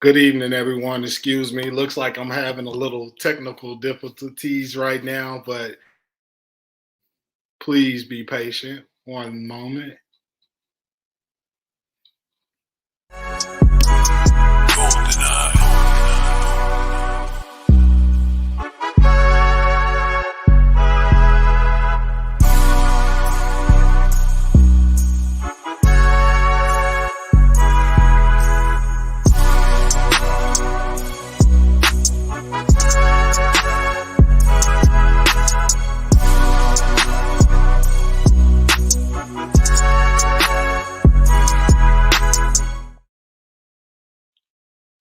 Good evening, everyone. Excuse me. Looks like I'm having a little technical difficulties right now, but please be patient. One moment.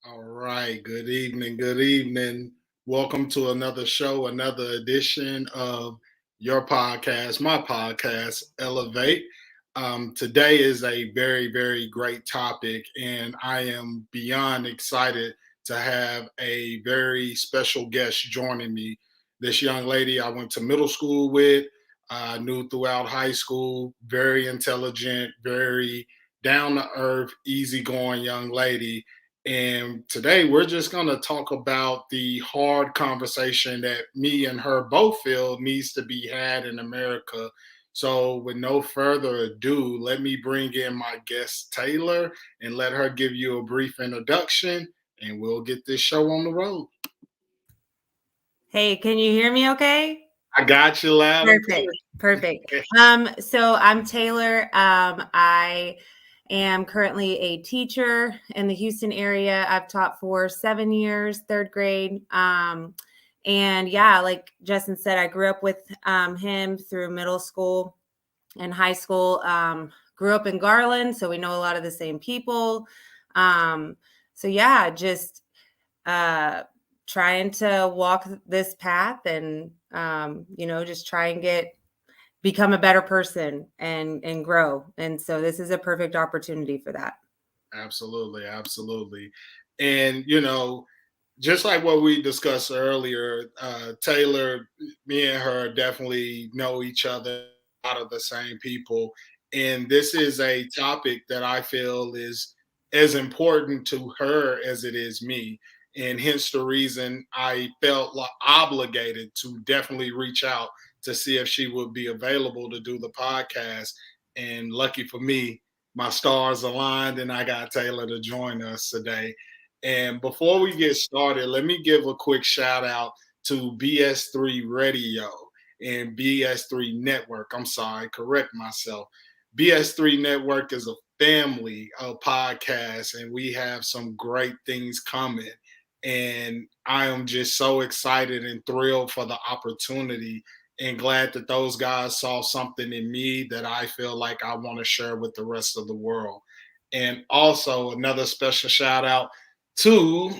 All right. Good evening. Good evening. Welcome to another show, another edition of your podcast, my podcast, ELEV8. Today is a very, very great topic, and I am beyond excited to have a very special guest joining me. This young lady I went to middle school with, knew throughout high school, very intelligent, very down to earth, easygoing young lady. And today we're just going to talk about the hard conversation that me and her both feel needs to be had in America. So, with no further ado, let me bring in my guest, Taylor, and let her give you a brief introduction, and we'll get this show on the road. Hey, can you hear me okay? I got you loud. Perfect. So I'm Taylor. I am currently a teacher in the Houston area. I've taught for 7 years, third grade. And yeah, like Justin said, I grew up with him through middle school and high school. Grew up in Garland, so we know a lot of the same people. So yeah, just trying to walk this path and, just try and become a better person and grow. And so this is a perfect opportunity for that. Absolutely. Absolutely. And, just like what we discussed earlier, Taylor, me and her definitely know each other, a lot of the same people. And this is a topic that I feel is as important to her as it is me. And hence the reason I felt obligated to definitely reach out to see if she would be available to do the podcast. And lucky for me, my stars aligned and I got Taylor to join us today. And before we get started, let me give a quick shout out to BS3 Radio and BS3 Network. I'm sorry, correct myself. BS3 Network is a family of podcasts, and we have some great things coming. And I am just so excited and thrilled for the opportunity and glad that those guys saw something in me that I feel like I want to share with the rest of the world. And also, another special shout out to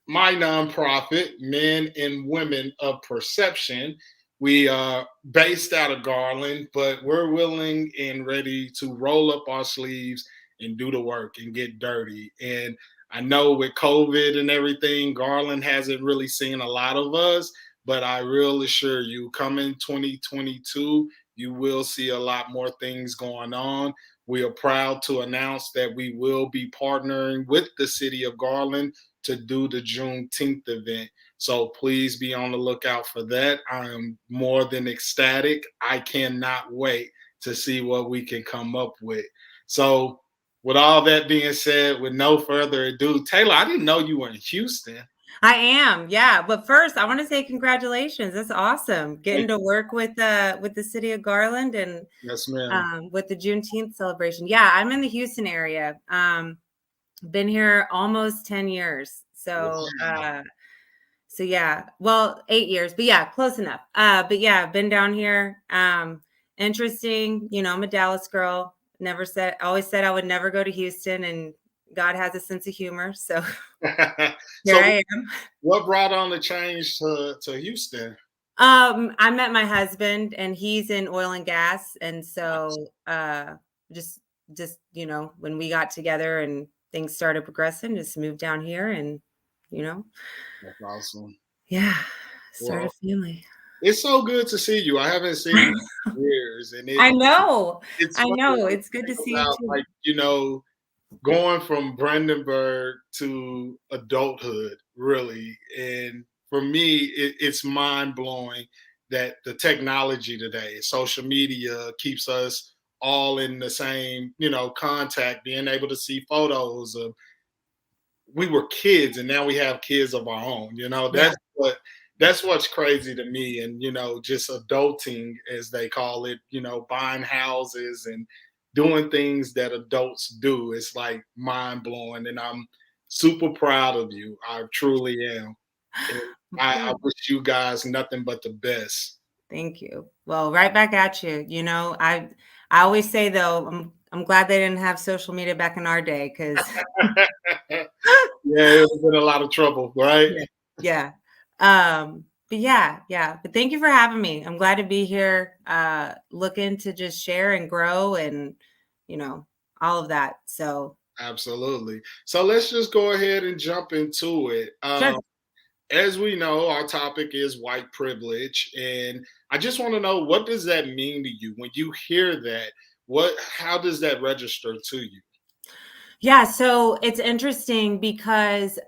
my nonprofit, Men and Women of Perception. We are based out of Garland, but we're willing and ready to roll up our sleeves and do the work and get dirty. And I know with COVID and everything, Garland hasn't really seen a lot of us, but I will assure you, coming 2022, you will see a lot more things going on. We are proud to announce that we will be partnering with the city of Garland to do the Juneteenth event. So please be on the lookout for that. I am more than ecstatic. I cannot wait to see what we can come up with. So with all that being said, with no further ado, Taylor, I didn't know you were in Houston. I am, yeah. But first, I want to say congratulations. That's awesome. Getting to work with the city of Garland and yes, ma'am. With the Juneteenth celebration. Yeah, I'm in the Houston area. Been here almost 10 years. So so yeah, well, 8 years, but yeah, close enough. But yeah, I've been down here. Interesting. I'm a Dallas girl. Always said I would never go to Houston, and God has a sense of humor. So here I am. What brought on the change to Houston? I met my husband, and he's in oil and gas. And so just when we got together and things started progressing, just moved down here and, That's awesome. Yeah. Start a family. It's so good to see you. I haven't seen you in years. And I know. It's good to see you too. Like, going from Brandenburg to adulthood, really. And for me, it's mind blowing that the technology today, social media, keeps us all in the same, contact, being able to see photos of we were kids and now we have kids of our own. Yeah. That's what's crazy to me. And just adulting, as they call it, buying houses and doing things that adults do. It's like mind blowing, and I'm super proud of you. I truly am. And I wish you guys nothing but the best. Thank you. Well, right back at you. I always say though, I'm glad they didn't have social media back in our day because Yeah, it was in a lot of trouble, right? yeah, yeah. But yeah. But thank you for having me. I'm glad to be here. Looking to just share and grow and you know all of that. So Absolutely. So let's just go ahead and jump into it. sure. As we know, our topic is white privilege, and I just want to know, what does that mean to you when you hear that? How does that register to you? Yeah. So it's interesting because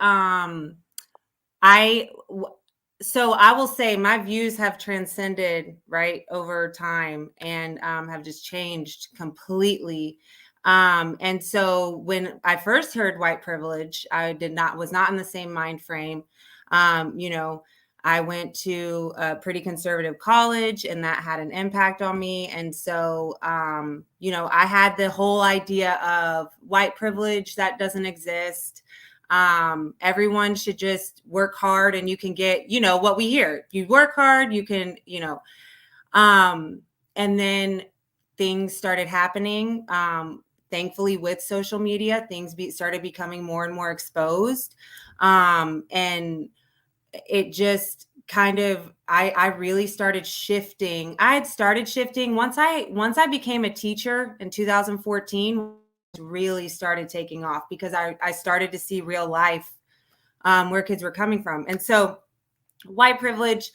I w- so I will say my views have transcended right over time and have just changed completely. And so when I first heard white privilege, I was not in the same mind frame. You know, I went to a pretty conservative college and that had an impact on me. And so, I had the whole idea of white privilege that doesn't exist. Everyone should just work hard and you can get, what we hear. If you work hard, you can, and then things started happening. Thankfully, with social media, started becoming more and more exposed. And it just kind of, I really started shifting. I had started shifting once I became a teacher in 2014, really started taking off because I started to see real life where kids were coming from. And so white privilege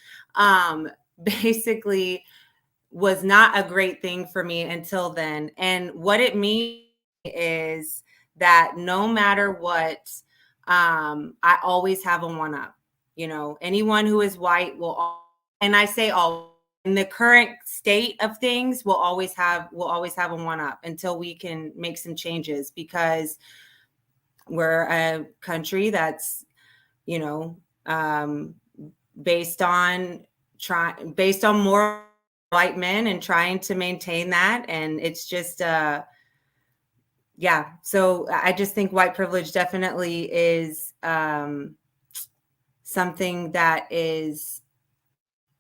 basically was not a great thing for me until then. And what it means is that no matter what, I always have a one up. Anyone who is white and I say all in the current state of things will always have a one up until we can make some changes because we're a country that's, you know, um, based on more white men and trying to maintain that. And it's just, yeah. So I just think white privilege definitely is something that is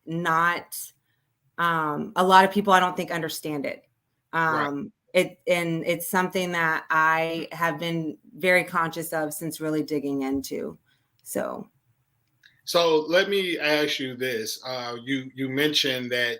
not, a lot of people I don't think understand it. Right. It's something that I have been very conscious of since really digging into. So So let me ask you this. You mentioned that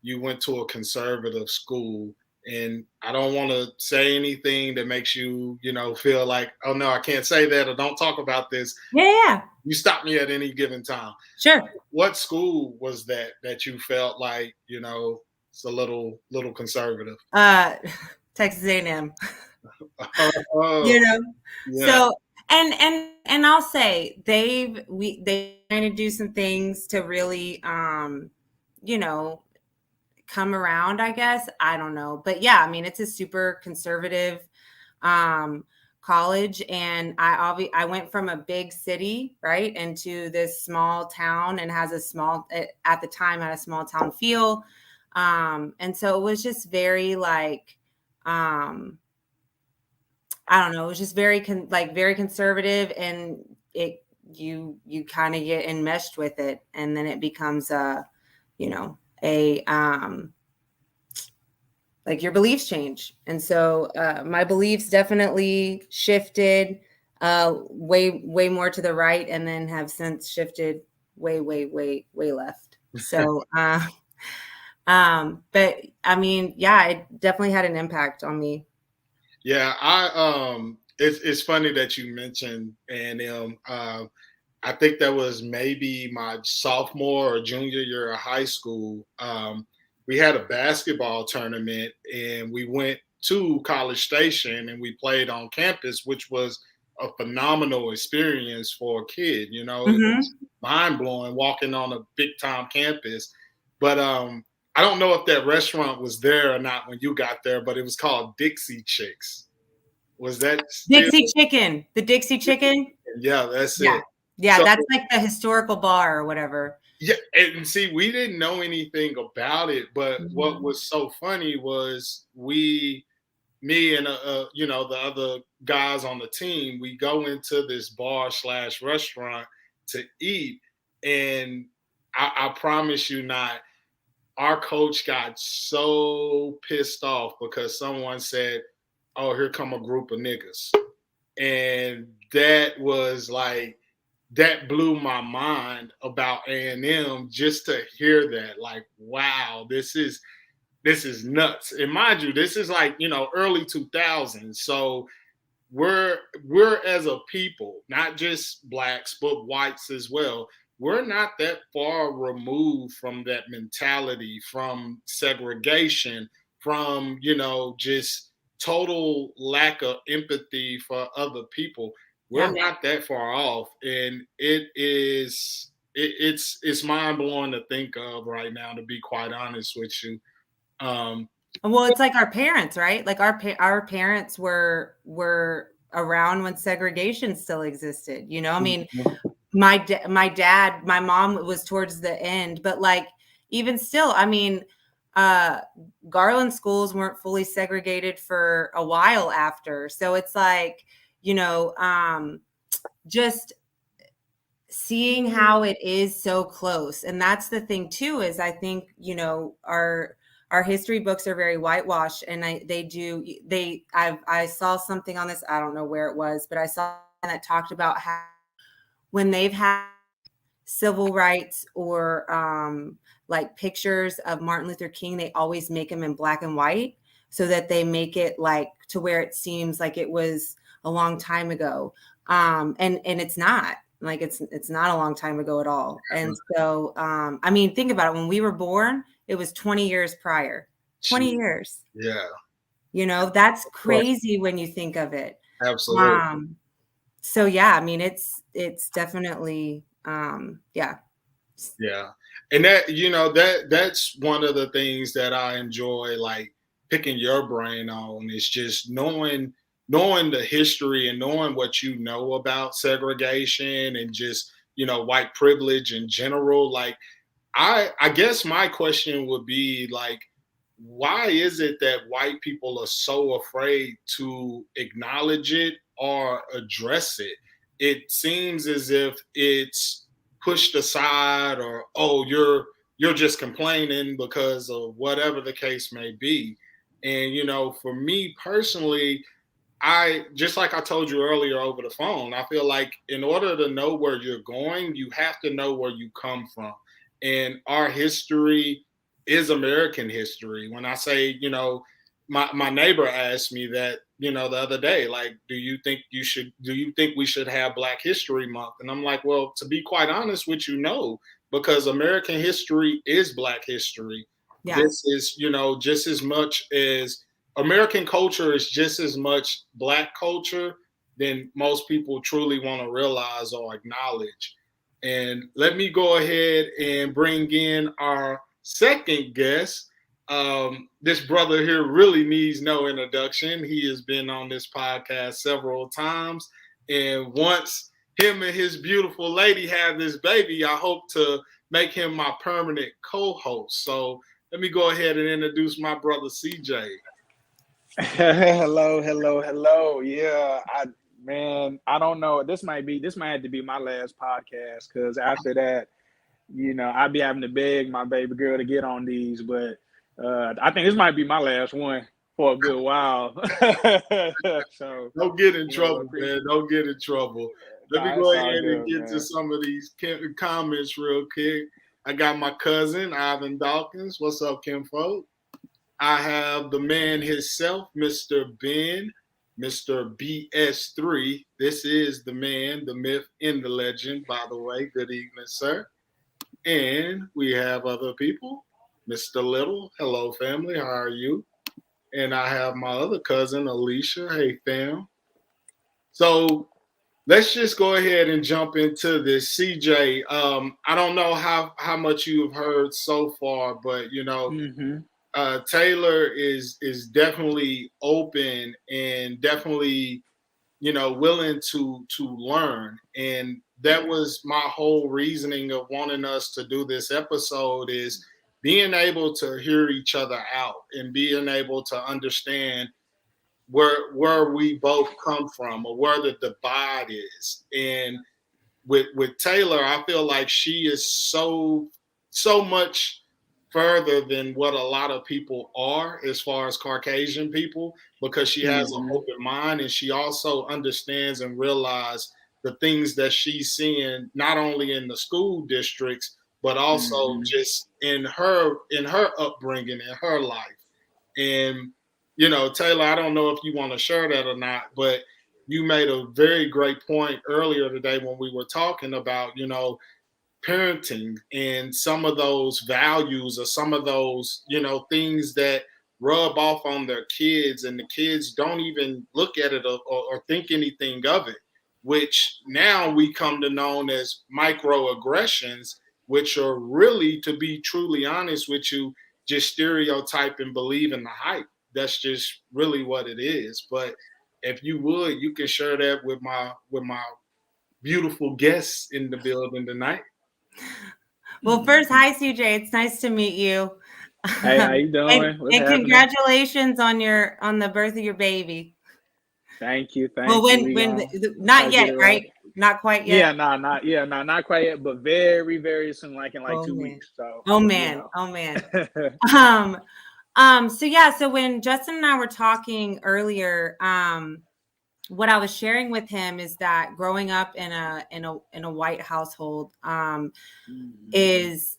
you went to a conservative school, and I don't want to say anything that makes you feel like, oh no, I can't say that, or don't talk about this. yeah, You stop me at any given time. sure. What school was that you felt like it's a little conservative? Uh, Texas A&M. Oh, you know yeah, so and I'll say they trying to do some things to really you know come around, I guess. I don't know, but yeah, I mean, it's a super conservative um college, and I went from a big city right into this small town, and has a small, at the time, had a small town feel. And so it was just very like um I don't know. It was just very conservative, and you kind of get enmeshed with it, and then it becomes you know, a like your beliefs change, and so my beliefs definitely shifted way more to the right, and then have since shifted way left. So, but I mean, yeah, it definitely had an impact on me. yeah. It's funny that you mentioned A&M. I think that was maybe my sophomore or junior year of high school. We had a basketball tournament, and we went to College Station, and we played on campus, which was a phenomenal experience for a kid. You know, it Mm-hmm. was mind blowing walking on a big time campus. But I don't know if that restaurant was there or not when you got there, but it was called Dixie Chicks. Was that still? Dixie Chicken, the Dixie Chicken. Yeah, that's Yeah. it. Yeah, So that's like the historical bar or whatever. yeah, and see, we didn't know anything about it, but what Mhm. was so funny was me and you know, the other guys on the team, we go into this bar slash restaurant to eat, and I promise you not, our coach got so pissed off because someone said, "Oh, here come a group of niggas," and that was like that blew my mind about A&M just to hear that. Like, wow, this is nuts. And mind you, this is like, you know, early 2000s. So we're as a people, not just blacks, but whites as well. We're not that far removed from that mentality, from segregation, from, you know, just total lack of empathy for other people. We're Yeah. not that far off. And it's mind blowing to think of right now, to be quite honest with you. Um, Well, it's like our parents, right? Like our parents were around when segregation still existed. You know, I mean, my dad, my mom was towards the end, but like even still, I mean, uh Garland schools weren't fully segregated for a while after. So it's like, you know, just seeing how it is so close. And that's the thing too, is I think, you know, our history books are very whitewashed, and I saw something on this, I don't know where it was, but I saw that talked about how when they've had civil rights or like pictures of Martin Luther King, they always make them in black and white so that they make it like to where it seems like it was a long time ago. And it's not like it's not a long time ago at all. And so I mean, think about it. When we were born, it was 20 years prior. 20 years. yeah, You know, that's crazy when you think of it. absolutely. So yeah, I mean, it's definitely yeah. Yeah. And that, you know, that's one of the things that I enjoy, like picking your brain on, is just knowing the history and knowing what you know about segregation and just, you know, white privilege in general. Like I guess my question would be like, why is it that white people are so afraid to acknowledge it or address it? It seems as if it's pushed aside, or oh, you're just complaining because of whatever the case may be. And you know, for me personally, I just like I told you earlier over the phone, I feel like in order to know where you're going, you have to know where you come from. And our history is American history. When I say, you know, my neighbor asked me that, you know, the other day, like, do you think we should have Black History Month? And I'm like, well, to be quite honest with you, no, because American history is Black history. Yeah. This is, you know, just as much as American culture is just as much Black culture than most people truly want to realize or acknowledge. And let me go ahead and bring in our second guest. This brother here really needs no introduction. He has been on this podcast several times. And once him and his beautiful lady have this baby, I hope to make him my permanent co host. So let me go ahead and introduce my brother CJ. Hello, hello, hello. Yeah, I don't know. This might have to be my last podcast because after that, I'd be having to beg my baby girl to get on these. But I think this might be my last one for a good while. So, Don't get in trouble, appreciate. man. Don't get in trouble. Let me Nah, go it's ahead all and good, get to man. some of these comments real quick. I got my cousin, Ivan Dawkins. What's up, Kinfolk? I have the man himself, Mr. Ben, Mr. BS3. This is the man, the myth, and the legend, by the way. Good evening, sir. And we have other people. Mr. Little, hello, family. How are you? and I have my other cousin, Alicia. Hey, fam. So let's just go ahead and jump into this. CJ, I don't know how much you've heard so far, but Taylor is definitely open and definitely willing to learn, and that was my whole reasoning of wanting us to do this episode, is being able to hear each other out and being able to understand where we both come from or where the divide is. And with Taylor, I feel like she is so much further than what a lot of people are as far as Caucasian people, because she has an open mind, and she also understands and realizes the things that she's seeing not only in the school districts but also just in her upbringing, in her life. And Taylor, I don't know if you want to share that or not, but you made a very great point earlier today when we were talking about, parenting and some of those values or some of those, things that rub off on their kids, and the kids don't even look at it or think anything of it, which now we come to know as microaggressions, which are really, to be truly honest with you, just stereotype and believe in the hype. That's just really what it is. But if you would, you can share that with my beautiful guests in the building tonight. Well, first, hi CJ. It's nice to meet you. Hey, how you doing? What's and happening? Congratulations on the birth of your baby. Thank you. Well, not yet, right? Not quite yet. Not quite yet, but very, very soon, like in 2 weeks. So. Oh man. So when Justin and I were talking earlier, what I was sharing with him is that growing up in a white household is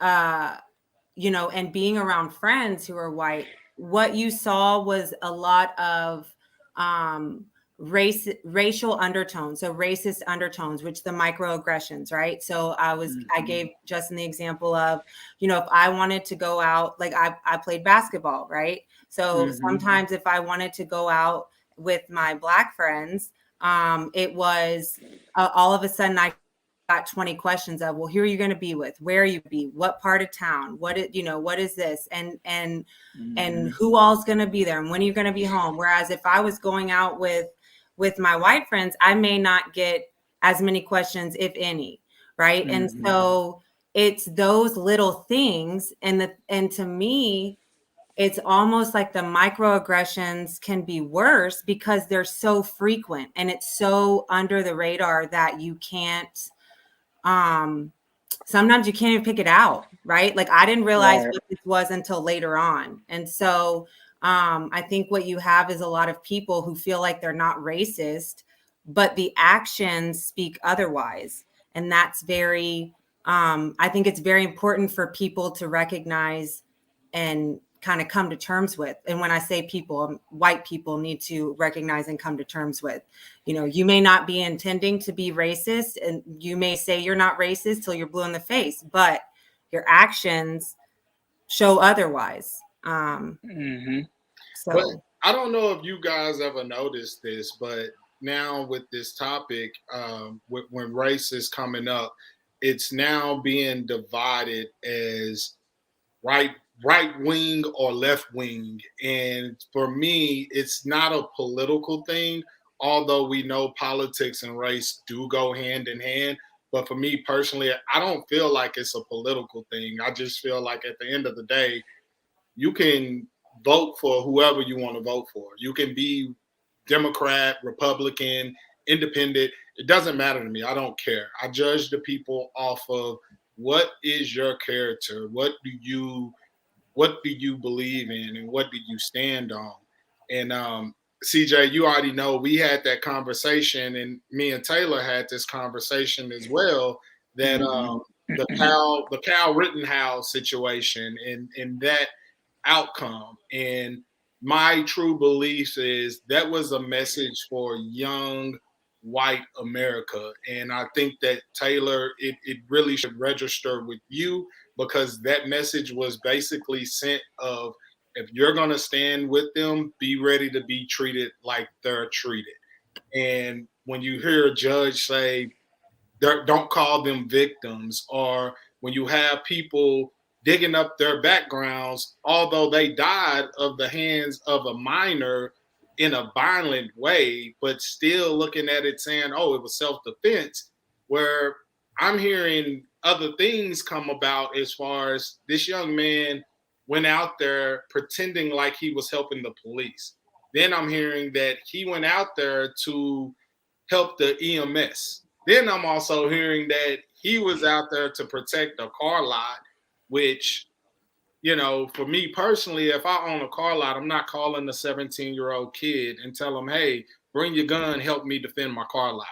and being around friends who are white, what you saw was a lot of racial undertones, so racist undertones, which the microaggressions, right? So I gave Justin the example of, if I wanted to go out, like I played basketball, right? So sometimes if I wanted to go out with my Black friends, it was all of a sudden I got 20 questions of, well, who are you going to be with? Where are you be? What part of town? What is this? And who all's going to be there? And when are you going to be home? Whereas if I was going out with my white friends, I may not get as many questions, if any. Right. And so it's those little things. And to me, it's almost like the microaggressions can be worse because they're so frequent and it's so under the radar that you can't, sometimes you can't even pick it out, right? Like I didn't realize what this was until later on. And so I think what you have is a lot of people who feel like they're not racist, but the actions speak otherwise. And that's very, I think it's very important for people to recognize and kind of come to terms with. And when I say people, white people need to recognize and come to terms with. You may not be intending to be racist, and you may say you're not racist till you're blue in the face, but your actions show otherwise. So But I don't know if you guys ever noticed this, but now with this topic, when race is coming up, it's now being divided as right wing or left wing. And for me, it's not a political thing, although we know politics and race do go hand in hand. But for me personally, I don't feel like it's a political thing. I just feel like at the end of the day, you can vote for whoever you want to vote for. You can be Democrat, Republican, Independent. It doesn't matter to me. I don't care. I judge the people off of what is your character, what do you believe in, and what do you stand on. And CJ, you already know we had that conversation, and me and Taylor had this conversation as well. That the Cal Rittenhouse situation and that outcome. And my true belief is that was a message for young white America. And I think that Taylor, it really should register with you, because that message was basically sent of If you're going to stand with them, be ready to be treated like they're treated. And when you hear a judge say, don't call them victims, or when you have people digging up their backgrounds, although they died of the hands of a minor in a violent way, but still looking at it saying, oh, it was self-defense, where I'm hearing other things come about as far as this young man went out there pretending like he was helping the police. Then I'm hearing that he went out there to help the EMS. Then I'm also hearing that he was out there to protect a car lot, which, you know, for me personally, if I own a car lot, I'm not calling the 17-year-old kid and tell him, hey, bring your gun, help me defend my car lot.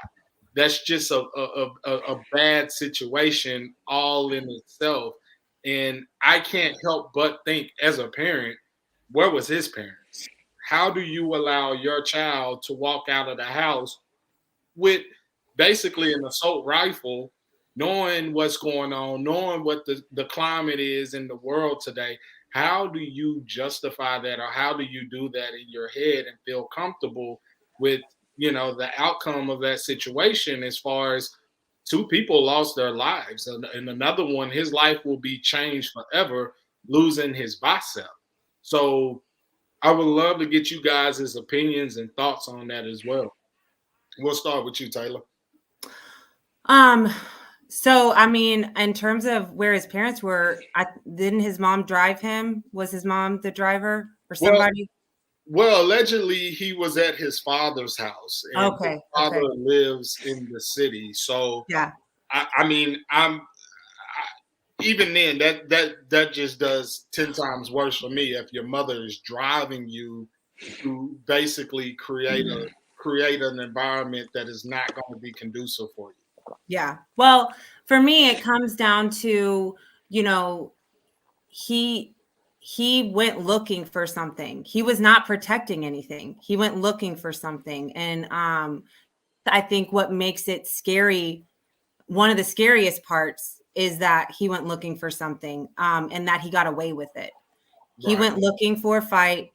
That's just a bad situation all in itself. And I can't help but think as a parent, where was his parents? How do you allow your child to walk out of the house with basically an assault rifle, knowing what's going on, knowing what the climate is in the world today? How do you justify that, or how do you do that in your head and feel comfortable with, you know, the outcome of that situation, as far as two people lost their lives and another one, his life will be changed forever, losing his bicep. So I would love to get you guys' opinions and thoughts on that as well. We'll start with you, Taylor. So I mean, in terms of where his parents were, didn't his mom drive him? Was his mom the driver or somebody? Well, allegedly he was at his father's house, and his father lives in the city. So yeah, I mean, even then that just does 10 times worse for me if your mother is driving you to basically create an environment that is not going to be conducive for you. Yeah. Well, for me, it comes down to, you know, he went looking for something. He was not protecting anything. He went looking for something. And I think what makes it scary, one of the scariest parts, is that he went looking for something, and that he got away with it. He went looking for a fight.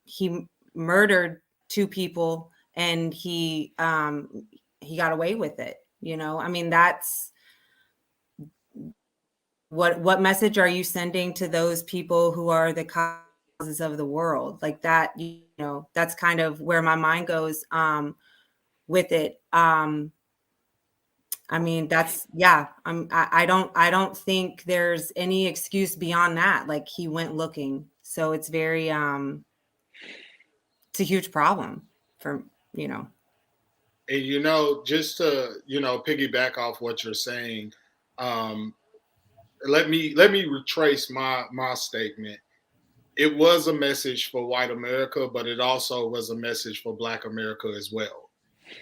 He murdered two people, and he got away with it. You know, I mean, that's what message are you sending to those people who are the causes of the world? Like that, you know, that's kind of where my mind goes with it. I mean, that's, yeah, I don't think there's any excuse beyond that. Like, he went looking. So it's very, it's a huge problem for, you know. And, you know, just to, you know, piggyback off what you're saying, let me retrace my statement. It was a message for white America, but it also was a message for Black America as well.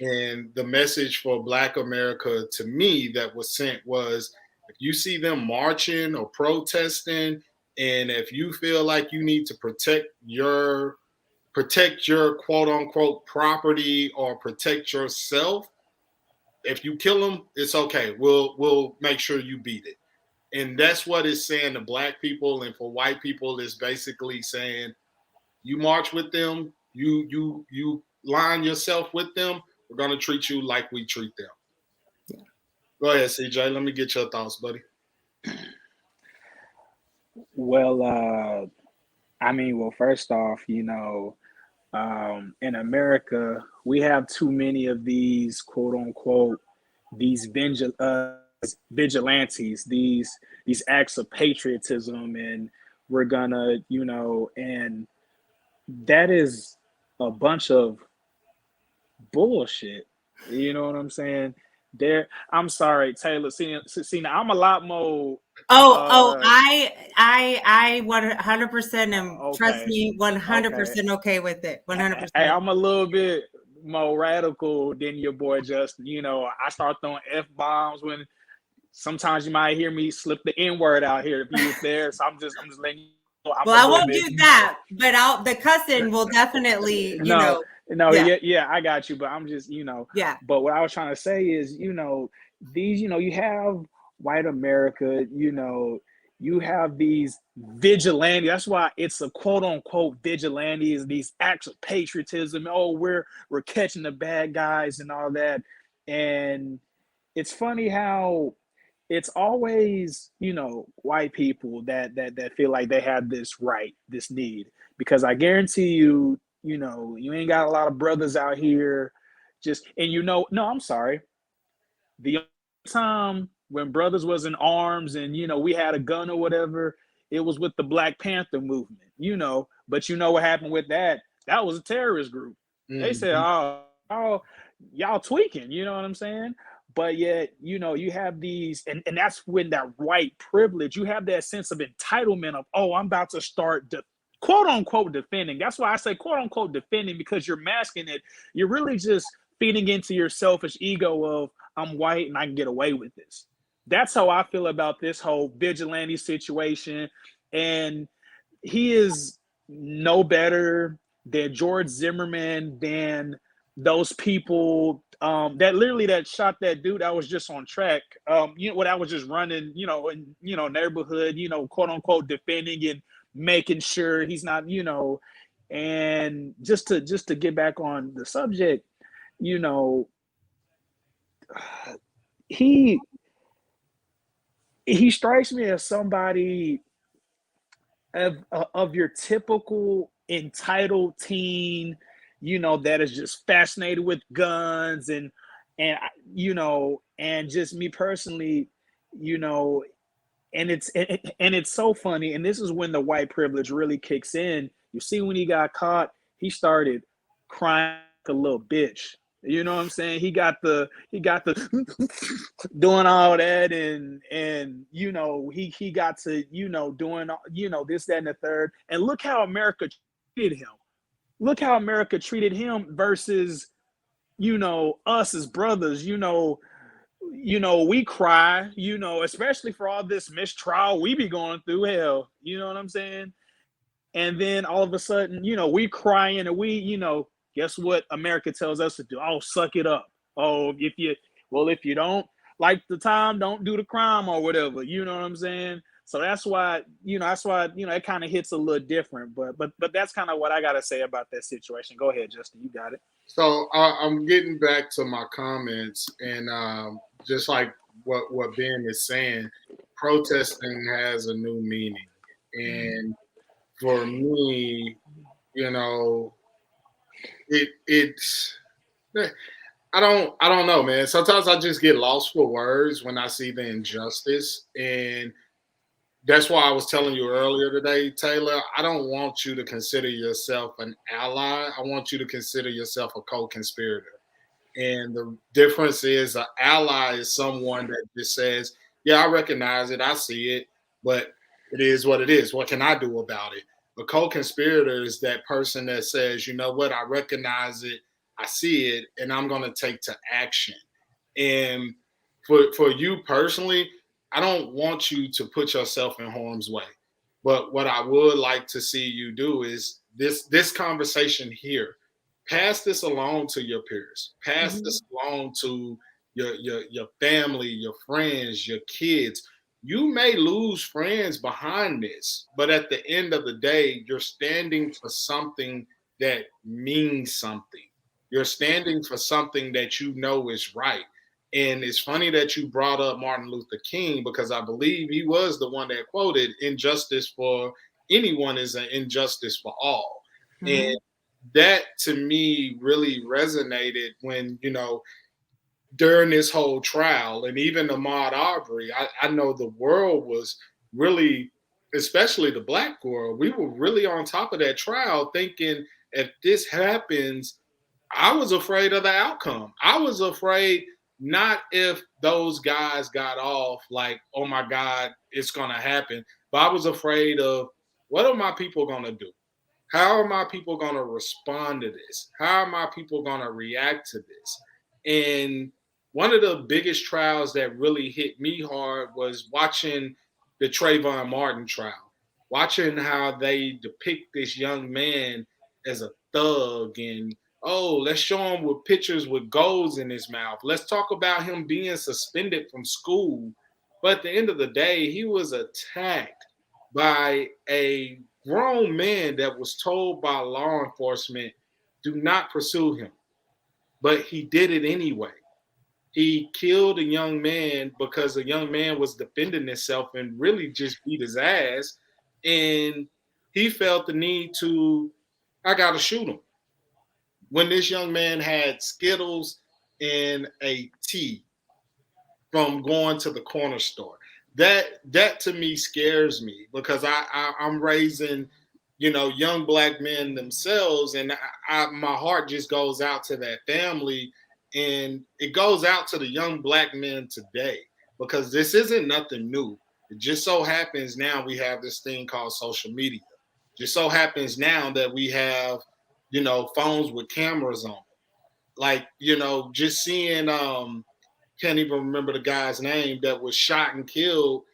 And the message for Black America to me that was sent was, if you see them marching or protesting, and if you feel like you need to protect your quote unquote property or protect yourself, if you kill them, it's okay. We'll make sure you beat it. And that's what it's saying to Black people, and for white people, it's basically saying, you march with them, you line yourself with them, we're gonna treat you like we treat them. Yeah. Go ahead, CJ. Let me get your thoughts, buddy. Well, I mean, well, first off, you know, in America, we have too many of these quote unquote these vigilantes, these acts of patriotism, and we're gonna, you know, and that is a bunch of bullshit. You know what I'm saying? I'm sorry, Taylor. See, now I'm a lot more. I 100% am. Okay. Trust me, 100% okay with it. 100%. Hey, I'm a little bit more radical than your boy Justin. You know, I start throwing F-bombs when sometimes you might hear me slip the N-word out here if you was there. So I'm just letting you know. I won't do that, but the cussing will definitely, you know. No, yeah, I got you. But I'm just, you know. Yeah. But what I was trying to say is, you know, these, you know, you have white America, you know, you have these vigilantes. That's why it's a quote unquote vigilantes, these acts of patriotism. Oh, we're catching the bad guys and all that. And it's funny how it's always, you know, white people that feel like they have this right, this need. Because I guarantee you, you know, you ain't got a lot of brothers out here just, and you know, no, I'm sorry. The time when brothers was in arms and, you know, we had a gun or whatever, it was with the Black Panther movement, you know. But you know what happened with that? That was a terrorist group. They said, oh, y'all tweaking, you know what I'm saying? But yet, you know, you have these, and that's when that white privilege, you have that sense of entitlement of, oh, I'm about to start quote unquote defending. That's why I say quote unquote defending, because you're masking it. You're really just feeding into your selfish ego of, I'm white and I can get away with this. That's how I feel about this whole vigilante situation. And he is no better than George Zimmerman, than those people that literally that shot that dude that was just on track. You know what, I was just running, you know, in, you know, neighborhood, you know, quote unquote defending and making sure he's not, you know. And just to get back on the subject, you know, he strikes me as somebody of your typical entitled teen, you know, that is just fascinated with guns and you know, and just me personally, you know. And it's so funny, and this is when the white privilege really kicks in. You see, when he got caught, he started crying like a little bitch. You know what I'm saying? He got the doing all that, and you know, he got to, you know, doing, you know, this, that, and the third. And look how America treated him. Look how America treated him versus, you know, us as brothers. You know, we cry, you know, especially for all this mistrial we be going through. Hell, you know what I'm saying? And then all of a sudden, you know, we crying and we, you know, guess what America tells us to do? Oh, suck it up. Oh, if you don't like the time, don't do the crime or whatever. You know what I'm saying? So that's why, you know, it kind of hits a little different. But that's kind of what I gotta say about that situation. Go ahead, Justin. You got it. So I'm getting back to my comments, and just like what Ben is saying, protesting has a new meaning, and for me, you know, it's I don't know, man. Sometimes I just get lost for words when I see the injustice, and that's why I was telling you earlier today, Taylor. I don't want you to consider yourself an ally. I want you to consider yourself a co-conspirator. And the difference is, an ally is someone that just says, yeah, I recognize it, I see it, but it is what it is. What can I do about it? A co-conspirator is that person that says, you know what, I recognize it, I see it, and I'm going to take to action. And for you personally, I don't want you to put yourself in harm's way. But what I would like to see you do is this conversation here. Pass this along to your peers. Pass this along to your family, your friends, your kids. You may lose friends behind this, but at the end of the day, you're standing for something that means something. You're standing for something that you know is right. And it's funny that you brought up Martin Luther King, because I believe he was the one that quoted, injustice for anyone is an injustice for all. And that to me really resonated when, you know, during this whole trial, and even Ahmaud Arbery, I know the world was really, especially the black world, we were really on top of that trial thinking, if this happens, I was afraid of the outcome. I was afraid not if those guys got off, like, oh my God, it's going to happen, but I was afraid of, what are my people going to do? How are my people going to respond to this? How are my people going to react to this? And one of the biggest trials that really hit me hard was watching the Trayvon Martin trial, watching how they depict this young man as a thug, and oh, let's show him with pictures with golds in his mouth. Let's talk about him being suspended from school But at the end of the day, he was attacked by a grown man that was told by law enforcement, do not pursue him. But he did it anyway. He killed a young man because a young man was defending himself and really just beat his ass. And he felt the need to, I got to shoot him. When this young man had Skittles and a tea from going to the corner store. That to me scares me because I'm raising, young black men themselves, and my heart just goes out to that family, and it goes out to the young black men today because this isn't nothing new. It just so happens now we have this thing called social media. Just so happens now that we have, phones with cameras on. Like, just seeing can't even remember the guy's name that was shot and killed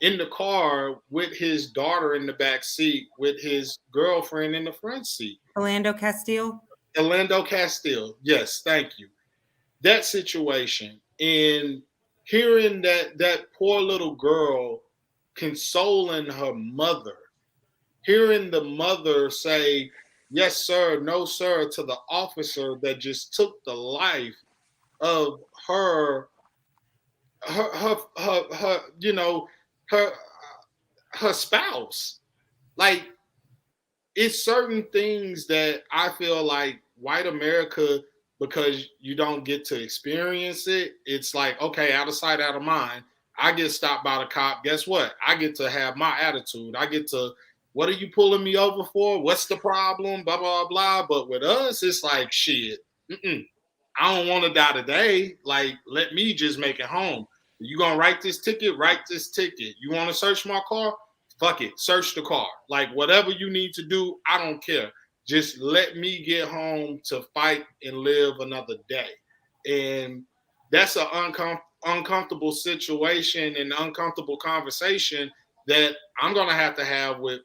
in the car with his daughter in the back seat with his girlfriend in the front seat. Orlando Castile. Yes, thank you. That situation, and hearing that poor little girl consoling her mother, hearing the mother say yes sir, no sir to the officer that just took the life of her her her spouse. Like, it's certain things that I feel like white America, because you don't get to experience it, it's like, okay, out of sight, out of mind. I get stopped by the cop. Guess what? I get to have my attitude. I get to, what are you pulling me over for? What's the problem? Blah, blah, blah. But with us, it's like, shit. I don't want to die today. Like, let me just make it home. You gonna write this ticket? Write this ticket. You want to search my car? Fuck it. Search the car. Like, whatever you need to do, I don't care. Just let me get home to fight and live another day. And that's an uncomfortable situation and uncomfortable conversation that I'm gonna have to have with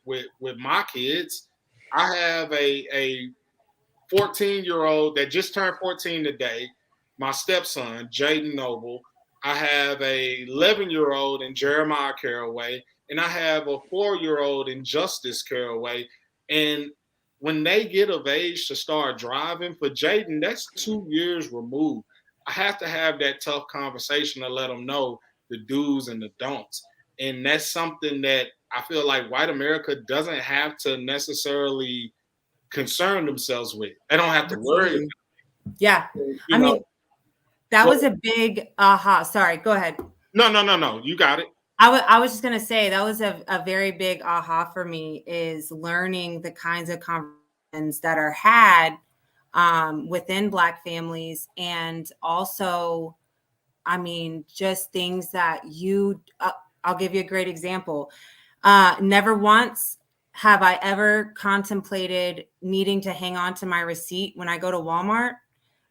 my kids. I have a 14-year-old that just turned 14 today, my stepson, Jaden Noble. I have a 11-year-old in Jeremiah Caraway, and I have a 4-year-old in Justice Caraway. And when they get of age to start driving, for Jaden, that's 2 years removed. I have to have that tough conversation to let them know the do's and the don'ts. And that's something that I feel like white America doesn't have to necessarily concern themselves with. They don't have to worry about it. Yeah. I mean, that was a big aha. Sorry, go ahead. No. You got it. I was just going to say that was a very big aha for me, is learning the kinds of conversations that are had within Black families. And also, I mean, just things that I'll give you a great example. Never once have I ever contemplated needing to hang on to my receipt when I go to Walmart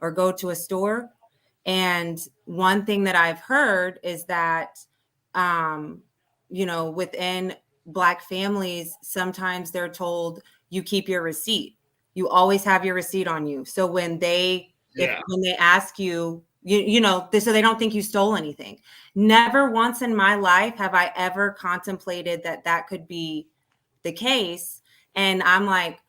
or go to a store. And one thing that I've heard is that, within Black families, sometimes they're told you keep your receipt. You always have your receipt on you. So when they ask you, so they don't think you stole anything. Never once in my life have I ever contemplated that could be the case. And I'm like,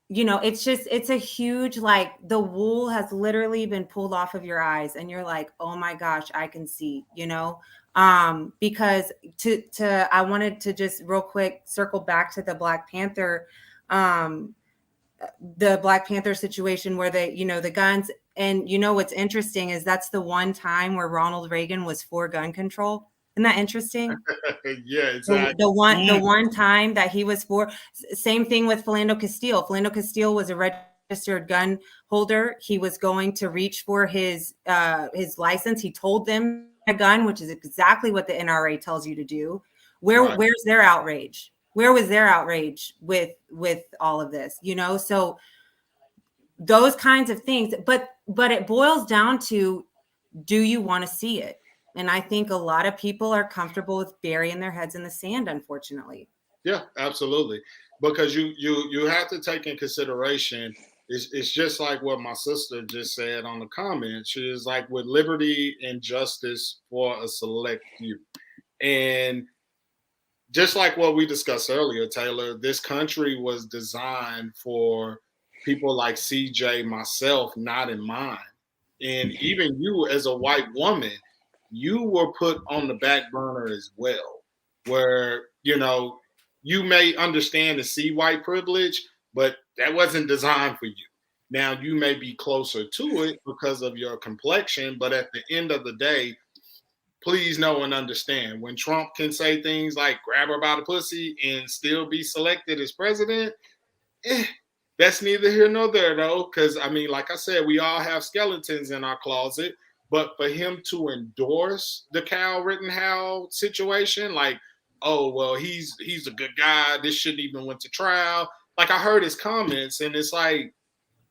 it's a huge, like, the wool has literally been pulled off of your eyes, and you're like, oh my gosh, I can see, because I wanted to just real quick circle back to the Black Panther situation where the guns. And what's interesting is that's the one time where Ronald Reagan was for gun control. Isn't that interesting? Yeah, exactly. The one time that he was for. Same thing with Philando Castile. Philando Castile was a registered gun holder. He was going to reach for his license. He told them a gun, which is exactly what the NRA tells you to do. Where's their outrage? Where was their outrage with all of this? So those kinds of things. But it boils down to, do you want to see it? And I think a lot of people are comfortable with burying their heads in the sand, unfortunately. Yeah, absolutely. Because you have to take in consideration, it's just like what my sister just said on the comment. She is like, with liberty and justice for a select few. And just like what we discussed earlier, Taylor, this country was designed for people like CJ, myself, not in mind. And even you as a white woman, you were put on the back burner as well, where, you may understand and see white privilege, but that wasn't designed for you. Now, you may be closer to it because of your complexion, but at the end of the day, please know and understand when Trump can say things like grab her by the pussy and still be selected as president, that's neither here nor there, though. Because, I mean, like I said, we all have skeletons in our closet. But for him to endorse the Kyle Rittenhouse situation, like, oh, well, he's a good guy. This shouldn't even went to trial. Like, I heard his comments, and it's like,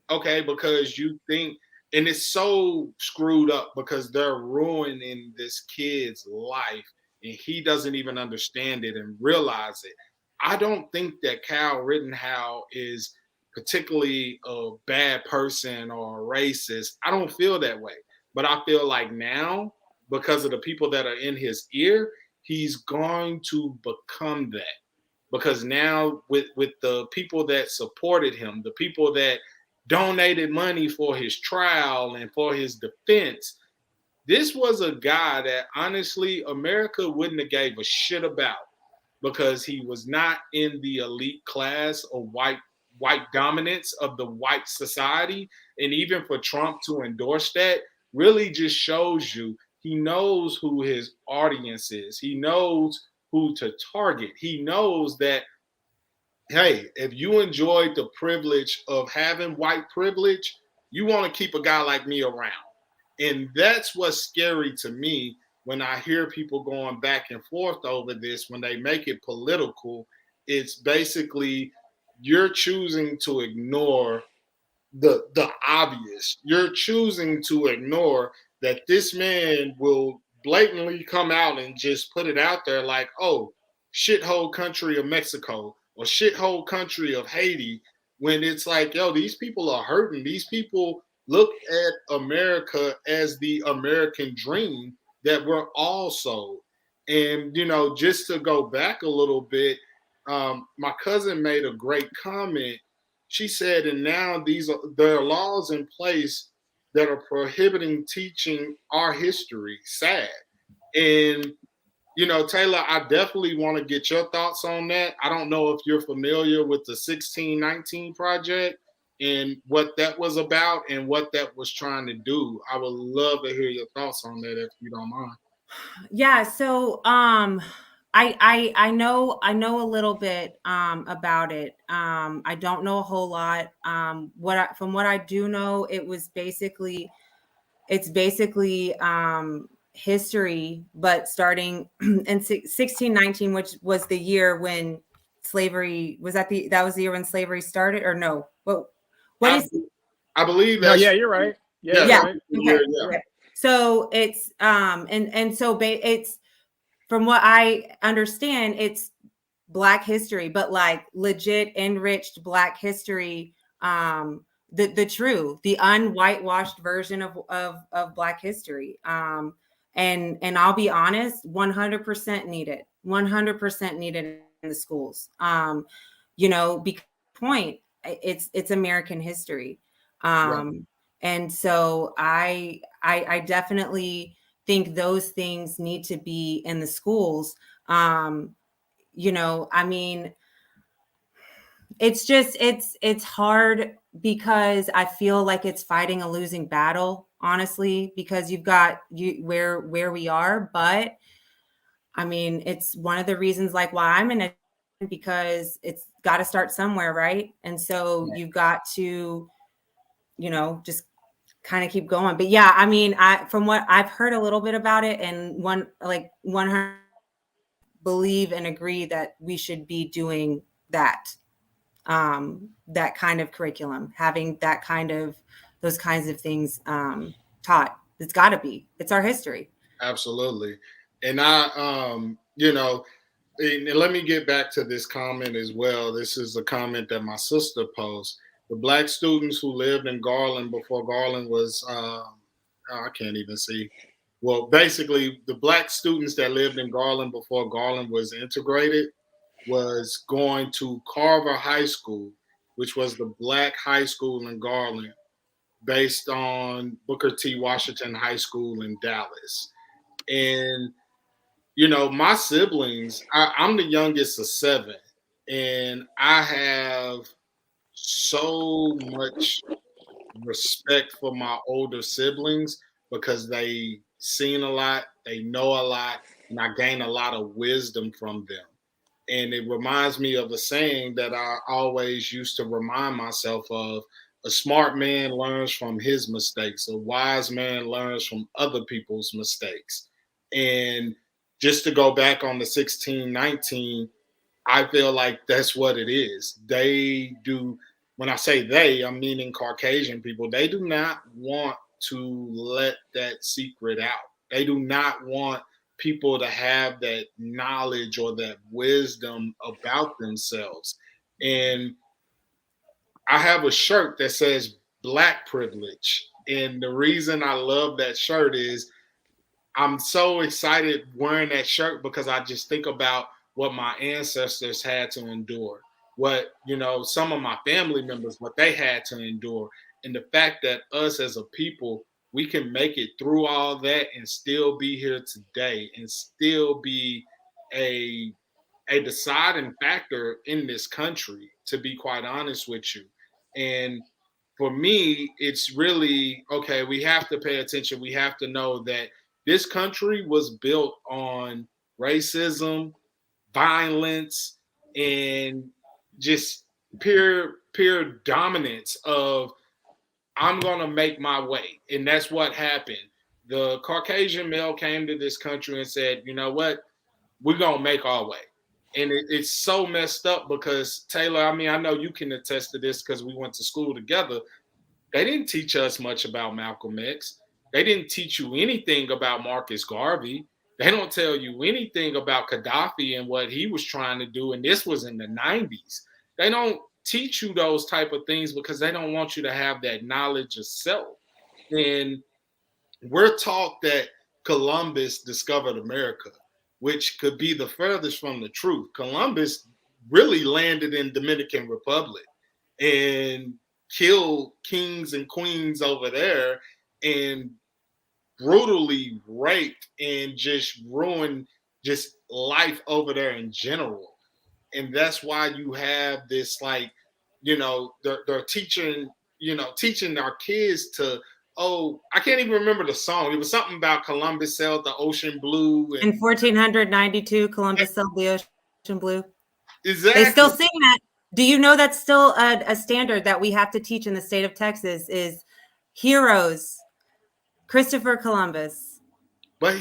okay, because you think, and it's so screwed up because they're ruining this kid's life and he doesn't even understand it and realize it. I don't think that Kyle Rittenhouse is particularly a bad person or a racist. I don't feel that way. But I feel like now, because of the people that are in his ear, he's going to become that. Because now with the people that supported him, the people that donated money for his trial and for his defense, this was a guy that honestly America wouldn't have gave a shit about because he was not in the elite class of white dominance of the white society. And even for Trump to endorse that really just shows you he knows who his audience is. He knows who to target. He knows that, hey, if you enjoyed the privilege of having white privilege, you want to keep a guy like me around. And that's what's scary to me when I hear people going back and forth over this, when they make it political. It's basically you're choosing to ignore the obvious. You're choosing to ignore that this man will blatantly come out and just put it out there like, oh, shithole country of Mexico or shithole country of Haiti, when it's like, yo, these people are hurting. These people look at America as the American dream that we're all sold. And, just to go back a little bit, my cousin made a great comment. She said, and now there are laws in place that are prohibiting teaching our history. Sad. And, Taylor, I definitely want to get your thoughts on that. I don't know if you're familiar with the 1619 project and what that was about and what that was trying to do. I would love to hear your thoughts on that if you don't mind. Yeah, so I know a little bit about it. I don't know a whole lot. From what I do know, it's basically history, but starting in 1619, which was the year when slavery that was the year when slavery started, or no? I believe No, that's yeah, you're right. Yeah, yeah. right. Okay. Yeah. So it's it's, from what I understand, it's Black history, but like legit enriched Black history. The unwhitewashed version of Black history. And I'll be honest, 100% needed. 100% needed in the schools. Because point, it's American history. And so I definitely think those things need to be in the schools. I mean, it's hard because I feel like it's fighting a losing battle, honestly, because you've got where we are. But I mean, it's one of the reasons like why I'm in it, because it's got to start somewhere, right? And so you've got to, just kind of keep going. But yeah, I mean, from what I've heard a little bit about it, and 100 believe and agree that we should be doing that kind of curriculum, having those kinds of things taught. It's got to be. It's our history. Absolutely. And and let me get back to this comment as well. This is a comment that my sister posted. The Black students who lived in Garland before Garland was, I can't even see. well, basically the black students that lived in Garland before Garland was integrated was going to Carver High School, which was the black high school in Garland, based on Booker T. Washington High School in Dallas. And, my siblings, I'm the youngest of 7, and I have so much respect for my older siblings because they seen a lot, they know a lot, and I gain a lot of wisdom from them. And it reminds me of a saying that I always used to remind myself of: a smart man learns from his mistakes, a wise man learns from other people's mistakes. And just to go back on the 1619, I feel like that's what it is. They do, when I say they, I'm meaning Caucasian people, they do not want to let that secret out. They do not want people to have that knowledge or that wisdom about themselves. And I have a shirt that says Black privilege. And the reason I love that shirt is I'm so excited wearing that shirt because I just think about what my ancestors had to endure, what, some of my family members, what they had to endure. And the fact that us as a people, we can make it through all that and still be here today and still be a deciding factor in this country, to be quite honest with you. And for me, it's really okay. We have to pay attention. We have to know that this country was built on racism, violence, and just pure dominance of I'm gonna make my way. And that's what happened. The Caucasian male came to this country and said, you know what? We're gonna make our way. And it's so messed up because Taylor, I mean, I know you can attest to this because we went to school together. They didn't teach us much about Malcolm X. They didn't teach you anything about Marcus Garvey. They don't tell you anything about Gaddafi and what he was trying to do. And this was in the 90s. They don't teach you those type of things because they don't want you to have that knowledge of self. And we're taught that Columbus discovered America, which could be the furthest from the truth. Columbus really landed in Dominican Republic and killed kings and queens over there and brutally raped and just ruined just life over there in general. And that's why you have this, like, they're teaching, teaching our kids to, oh, I can't even remember the song. It was something about Columbus sailed the ocean blue. In 1492, Columbus sailed the ocean blue. Exactly. They still sing that. Do you know that's still a standard that we have to teach in the state of Texas is heroes, Christopher Columbus. But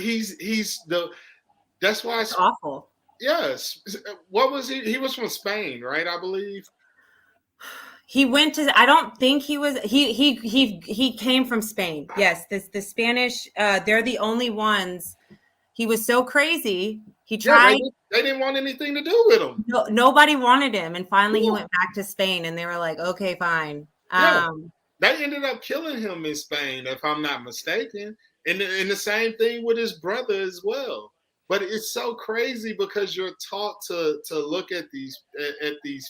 that's why it's awful. Yes. What was he? He was from Spain, right? I believe. He went to, I don't think he was, he came from Spain. Yes. The Spanish, they're the only ones. He was so crazy. He tried. Yeah, they didn't want anything to do with him. No, nobody wanted him. And finally he went back to Spain and they were like, okay, fine. Yeah. They ended up killing him in Spain, if I'm not mistaken. And the same thing with his brother as well. But it's so crazy because you're taught to look at these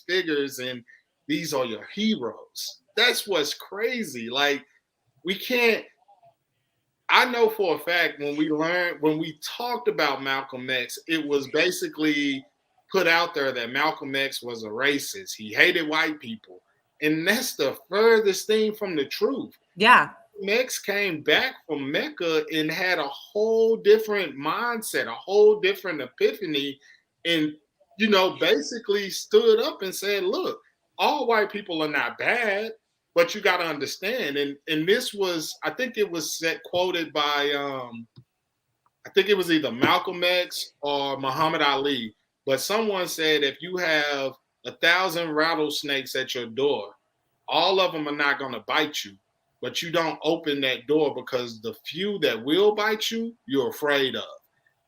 figures and these are your heroes. That's what's crazy. Like, we can't. I know for a fact when we talked about Malcolm X, it was basically put out there that Malcolm X was a racist. He hated white people. And that's the furthest thing from the truth. Yeah. X came back from Mecca and had a whole different mindset, a whole different epiphany, and basically stood up and said, look, all white people are not bad, but you got to understand. And this was, I think it was quoted by I think it was either Malcolm X or Muhammad Ali, but someone said if you have 1,000 rattlesnakes at your door, all of them are not going to bite you. But you don't open that door because the few that will bite you, you're afraid of.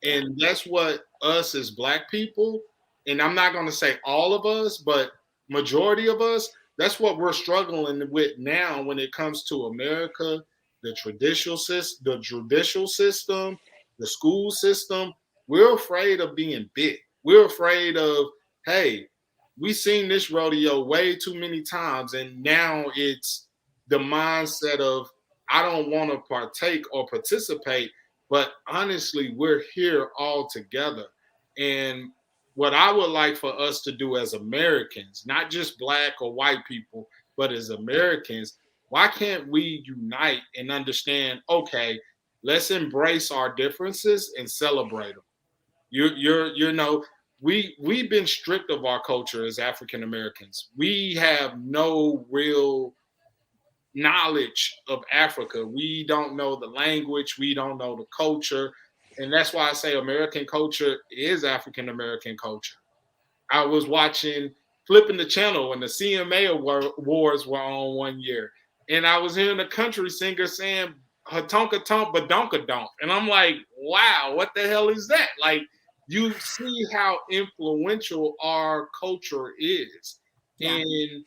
And that's what us as Black people, and I'm not going to say all of us, but majority of us, that's what we're struggling with now when it comes to America the judicial system, the school system. We're afraid of being bit. We're afraid of, hey, we've seen this rodeo way too many times, and now it's the mindset of, I don't want to partake or participate, but honestly, we're here all together. And what I would like for us to do as Americans, not just Black or white people, but as Americans, why can't we unite and understand, okay, let's embrace our differences and celebrate them. You know, we've been stripped of our culture as African Americans. We have no real knowledge of Africa. We don't know the language, we don't know the culture. And that's why I say American culture is African American culture. I was flipping the channel when the CMA awards were on one year. And I was hearing a country singer saying, Hatonka Tonk Badonka Donk. And I'm like, wow, what the hell is that? Like, you see how influential our culture is. Yeah. And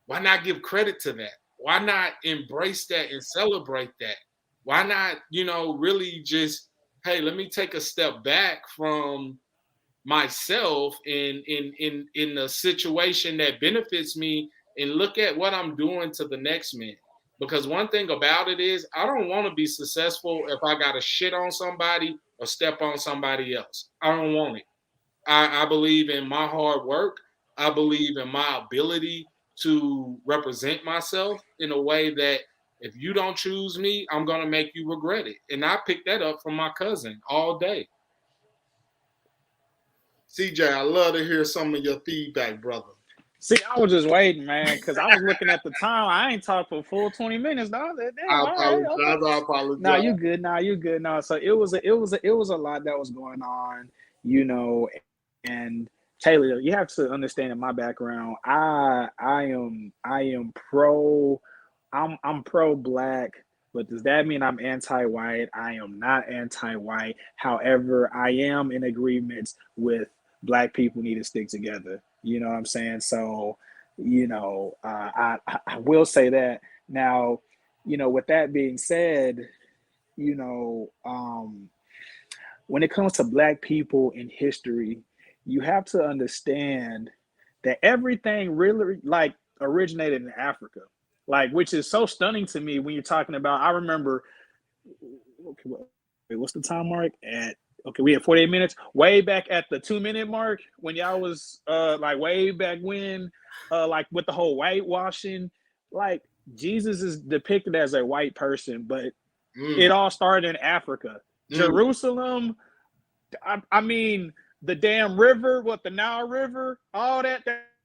why not give credit to that? Why not embrace that and celebrate that? Why not, really just, hey, let me take a step back from myself in a situation that benefits me and look at what I'm doing to the next man. Because one thing about it is, I don't want to be successful if I got to shit on somebody or step on somebody else. I don't want it. I believe in my hard work. I believe in my ability to represent myself in a way that if you don't choose me, I'm going to make you regret it. And I picked that up from my cousin all day. CJ, I love to hear some of your feedback, brother. See, I was just waiting, man, because I was looking at the time. I ain't talked for a full 20 minutes, dog. I apologize. No, you good. No, so it was a lot that was going on, and Taylor, you have to understand in my background, I am pro Black, but does that mean I'm anti-white? I am not anti-white. However, I am in agreement with Black people need to stick together. You know what I'm saying? So, I will say that. Now, with that being said, when it comes to Black people in history, you have to understand that everything really originated in Africa, which is so stunning to me when you're talking about. I remember, okay, wait, what's the time mark at? Okay, we had 48 minutes. Way back at the 2-minute mark when y'all was way back when, with the whole whitewashing, Jesus is depicted as a white person, but it all started in Africa. Jerusalem, I mean, the damn river, the Nile River, all that's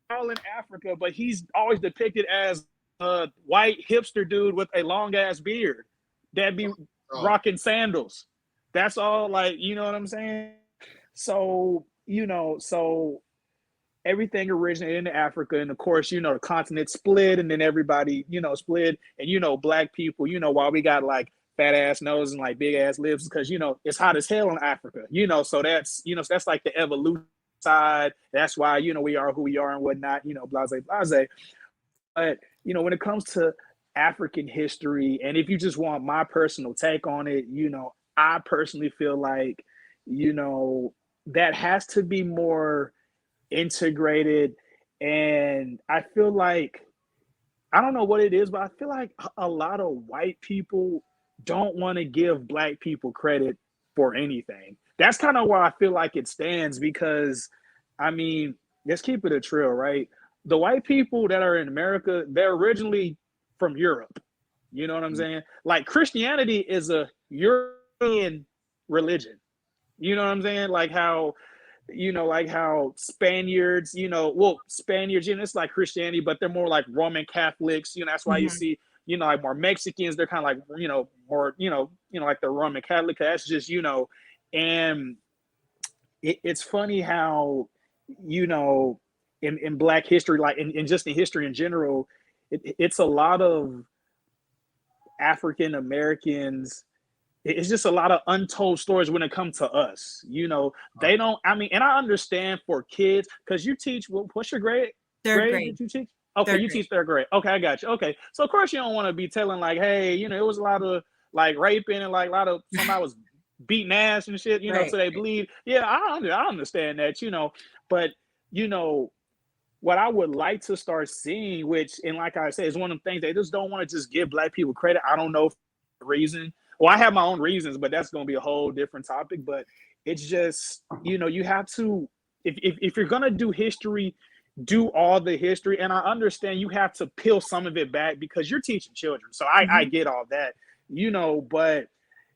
all in Africa, but he's always depicted as a white hipster dude with a long ass beard that be rocking sandals. That's all, you know what I'm saying? So, so everything originated in Africa. And of course, the continent split and then everybody, split. And, Black people, while we got fat ass noses and big ass lips, because, it's hot as hell in Africa, so that's, that's the evolution side. That's why, we are who we are and whatnot, blase, blase. But, when it comes to African history, and if you just want my personal take on it, I personally feel like, that has to be more integrated. And I feel like, I don't know what it is, but I feel like a lot of white people don't want to give Black people credit for anything. That's kind of where I feel like it stands, because, I mean, let's keep it a trail, right? The white people that are in America, they're originally from Europe. You know what I'm saying? Christianity is a European religion. You know what I'm saying? How Spaniards, Spaniards, it's like Christianity, but they're more like Roman Catholics. That's why you see, more Mexicans, they're kind of more, like the Roman Catholic. That's just, and it's funny how, in Black history, in just in history in general, it's a lot of African Americans. It's just a lot of untold stories when it comes to us. They don't, and I understand for kids, because you teach, what's your grade? Third grade. Did you teach? Okay, Third you grade. teach third grade. Okay, I got you. Okay, so of course you don't want to be telling like, hey, you know, it was a lot of like raping and like a lot of somebody was beating ass and shit, you know, Right. so they bleed. Yeah, I understand that, you know, but you know what I would like to start seeing, which and like I said, is one of the things they just don't want to just give Black people credit. I don't know for the reason. Well, I have my own reasons, but that's going to be a whole different topic. But it's just, you know, you have to if you're gonna do history, do all the history. And I understand you have to peel some of it back because you're teaching children. So I get all that, you know, but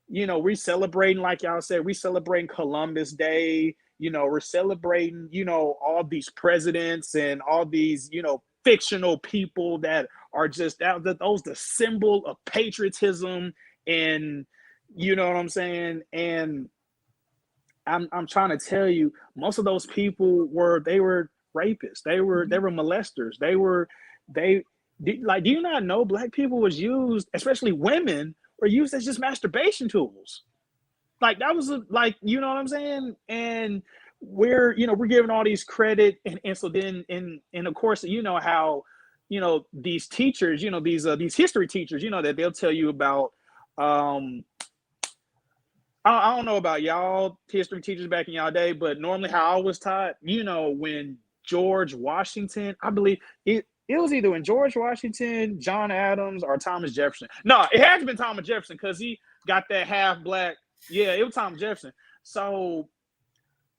you know, we're celebrating, like y'all said, we celebrating Columbus Day. You know, we're celebrating, you know, all these presidents and all these, you know, fictional people that are just those the symbol of patriotism, and you know what I'm saying. And I'm trying to tell you, most of those people were rapists, they were molesters, they like, do you not know Black people was used, especially women, were used as just masturbation tools? Like that was like, you know what I'm saying? And we're, you know, we're giving all these credit, and so then and of course, you know how, you know, these teachers, you know, these history teachers, you know, that they'll tell you about I don't know about y'all history teachers back in y'all day, but normally how I was taught, you know, when George Washington, I believe it was either when George Washington, John Adams, or Thomas Jefferson. No, it had to be Thomas Jefferson because he got that half Black. Yeah, it was Thomas Jefferson. So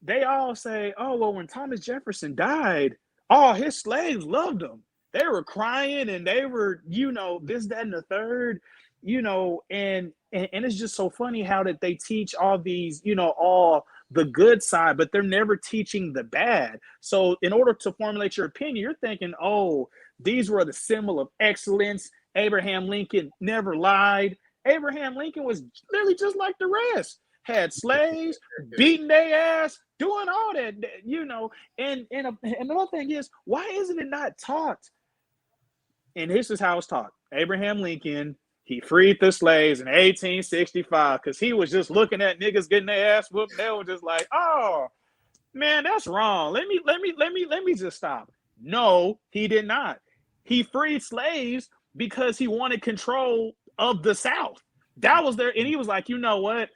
they all say, oh, well, when Thomas Jefferson died, all his slaves loved him. They were crying and they were, you know, this, that, and the third, you know, and it's just so funny how that they teach all these, you know, all the good side, but they're never teaching the bad. So in order to formulate your opinion, you're thinking, oh, these were the symbol of excellence. Abraham Lincoln never lied. Abraham Lincoln was literally just like the rest. Had slaves, beating their ass, doing all that, you know. And another thing is, why isn't it not taught? And this is how it's taught. Abraham Lincoln, he freed the slaves in 1865 because he was just looking at niggas getting their ass whooped. They were just like, oh man, that's wrong. Let me just stop. No, he did not. He freed slaves because he wanted control of the South. That was there, and he was like, you know what?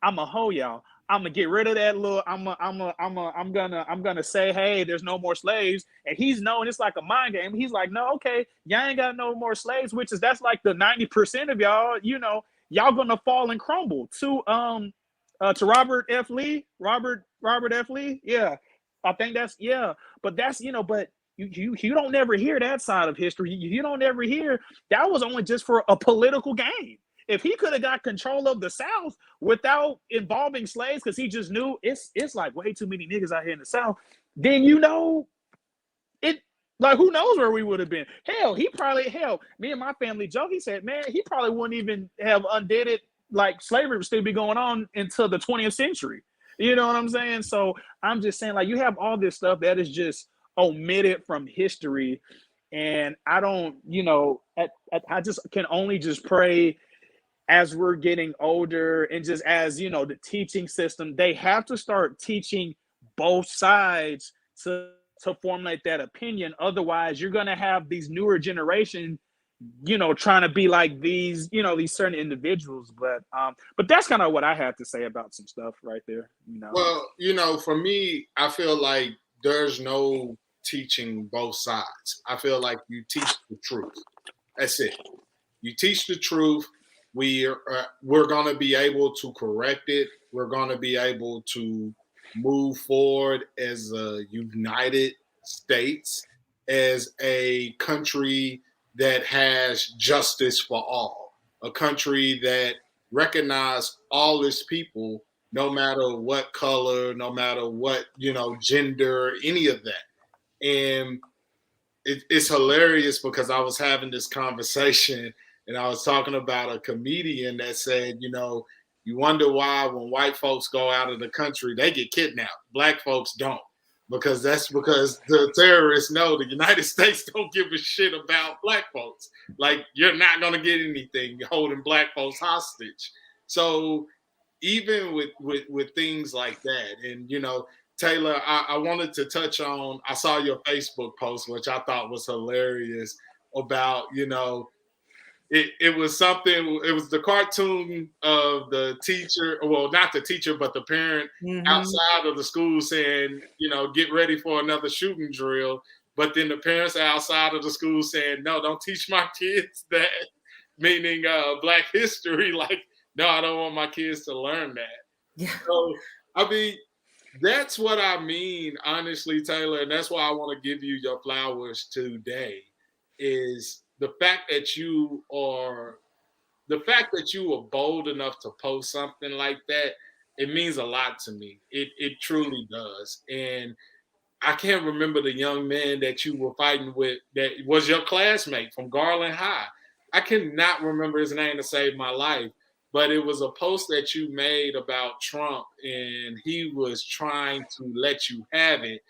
I'm a hoe y'all. I'm gonna get rid of that little. I'm gonna say, hey, there's no more slaves, and he's knowing it's like a mind game. He's like, no, okay, y'all ain't got no more slaves, which is that's like the 90% of y'all. You know, y'all gonna fall and crumble to Robert F. Lee. Robert F. Lee. Yeah, I think that's yeah. But that's but you don't never hear that side of history. You don't ever hear that was only just for a political game. If he could have got control of the South without involving slaves, because he just knew it's like way too many niggas out here in the South, then it like who knows where we would have been. Hell, me and my family joke, he said, man, he probably wouldn't even have undid it, like slavery would still be going on until the 20th century. You know what I'm saying? So I'm just saying, like, you have all this stuff that is just omitted from history. And I don't, I just can only just pray as we're getting older and just as, the teaching system, they have to start teaching both sides to formulate that opinion. Otherwise, you're going to have these newer generation, trying to be like these, these certain individuals. But that's kind of what I have to say about some stuff right there. Well, for me, I feel like there's no teaching both sides. I feel like you teach the truth. That's it. You teach the truth. We're going to be able to correct it. We're going to be able to move forward as a United States, as a country that has justice for all, a country that recognizes all its people, no matter what color, no matter what, gender, any of that. And it's hilarious because I was having this conversation and I was talking about a comedian that said, you wonder why when white folks go out of the country, they get kidnapped. Black folks don't. Because the terrorists know the United States don't give a shit about black folks. Like, you're not going to get anything holding black folks hostage. So even with things like that. And, you know, Taylor, I wanted to touch on, I saw your Facebook post, which I thought was hilarious, about, you know, it was something, it was the cartoon of the teacher, well, not the teacher, but the parent outside of the school saying, you know, get ready for another shooting drill. But then the parents are outside of the school saying, no, don't teach my kids that, meaning Black history. Like, no, I don't want my kids to learn that. Yeah. So, I mean, that's what I mean, honestly, Taylor. And that's why I want to give you your flowers today, is the fact that you were bold enough to post something like that. It means a lot to me. It truly does. And I can't remember the young man that you were fighting with that was your classmate from Garland High. I cannot remember his name to save my life, but it was a post that you made about Trump, and he was trying to let you have it.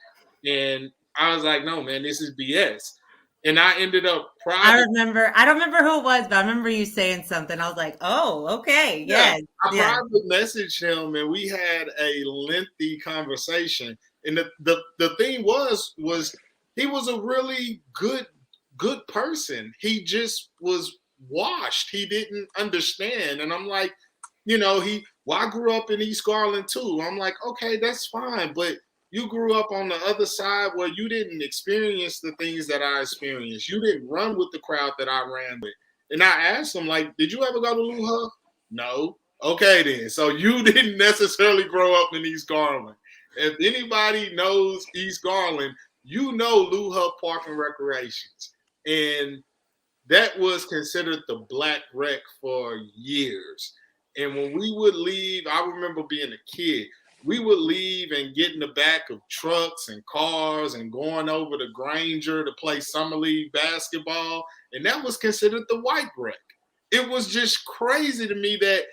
And I was like, no, man, this is BS. And I ended up I don't remember who it was, but I remember you saying something. I was like, oh, okay. Yeah, Yes. I private messaged him, and we had a lengthy conversation. And the thing was he was a really good person. He just was washed. He didn't understand. And I'm like, you know, I grew up in East Garland too. I'm like, okay, that's fine. But you grew up on the other side where you didn't experience the things that I experienced. You didn't run with the crowd that I ran with. And I asked him, like, did you ever go to Lou Huff? No. Okay, then. So you didn't necessarily grow up in East Garland. If anybody knows East Garland, you know Lou Huff Park and Recreations. And that was considered the Black Rec for years. And when we would leave, I remember being a kid, we would leave and get in the back of trucks and cars and going over to Granger to play summer league basketball. And that was considered the white rec. It was just crazy to me that,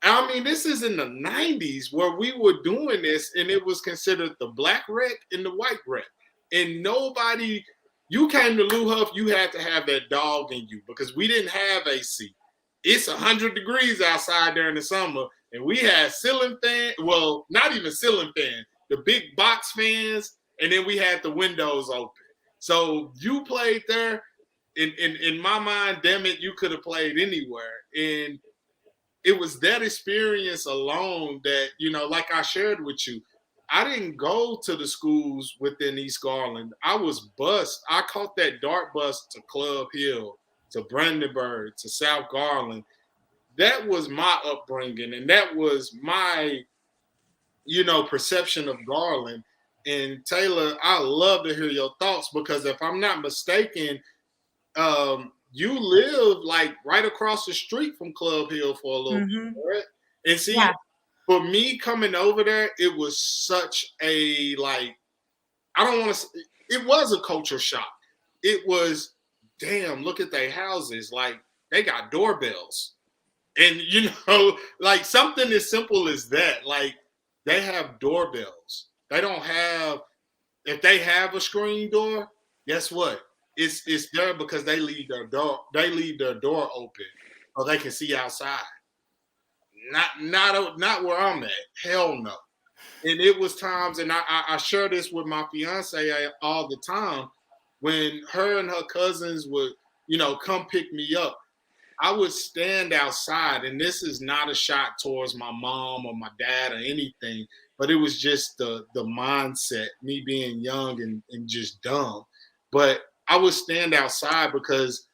I mean, this is in the 90s where we were doing this, and it was considered the Black rec and the white rec. And nobody, you came to Lou Huff, you had to have that dog in you because we didn't have AC. It's 100 degrees outside during the summer, and we had ceiling fan, well, not even ceiling fan, the big box fans, and then we had the windows open. So you played there. In my mind, damn it, you could have played anywhere. And it was that experience alone that, you know, like I shared with you, I didn't go to the schools within East Garland. I was bused. I caught that DART bus to Club Hill, to Brandenburg, to South Garland. That was my upbringing, and that was my, you know, perception of Garland. And Taylor, I love to hear your thoughts because if I'm not mistaken, you live like right across the street from Club Hill for a little bit, right? And see, for me coming over there, it was such a, like, I don't want to, it was a culture shock. It was, damn, look at their houses. Like, they got doorbells. And, you know, like something as simple as that, like they have doorbells. They don't have, if they have a screen door, guess what? It's there because they leave their door open so they can see outside. Not where I'm at. Hell no. And it was times, and I share this with my fiance all the time, when her and her cousins would, you know, come pick me up, I would stand outside, and this is not a shot towards my mom or my dad or anything, but it was just the mindset, me being young and just dumb. But I would stand outside because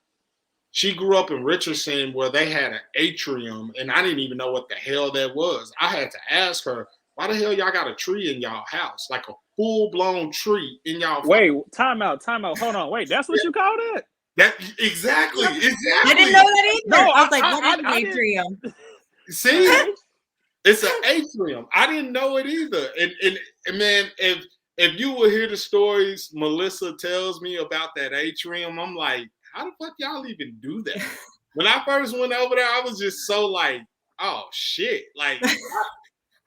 she grew up in Richardson where they had an atrium, and I didn't even know what the hell that was. I had to ask her, why the hell y'all got a tree in y'all house? Like a full-blown tree in y'all Wait, time out. Hold on. Wait, that's what you called it? That exactly. I didn't know that either. No, I was like, what is an atrium? See, it's an atrium. I didn't know it either. And man, if you will hear the stories Melissa tells me about that atrium, I'm like, how the fuck y'all even do that? When I first went over there, I was just so like, oh shit. Like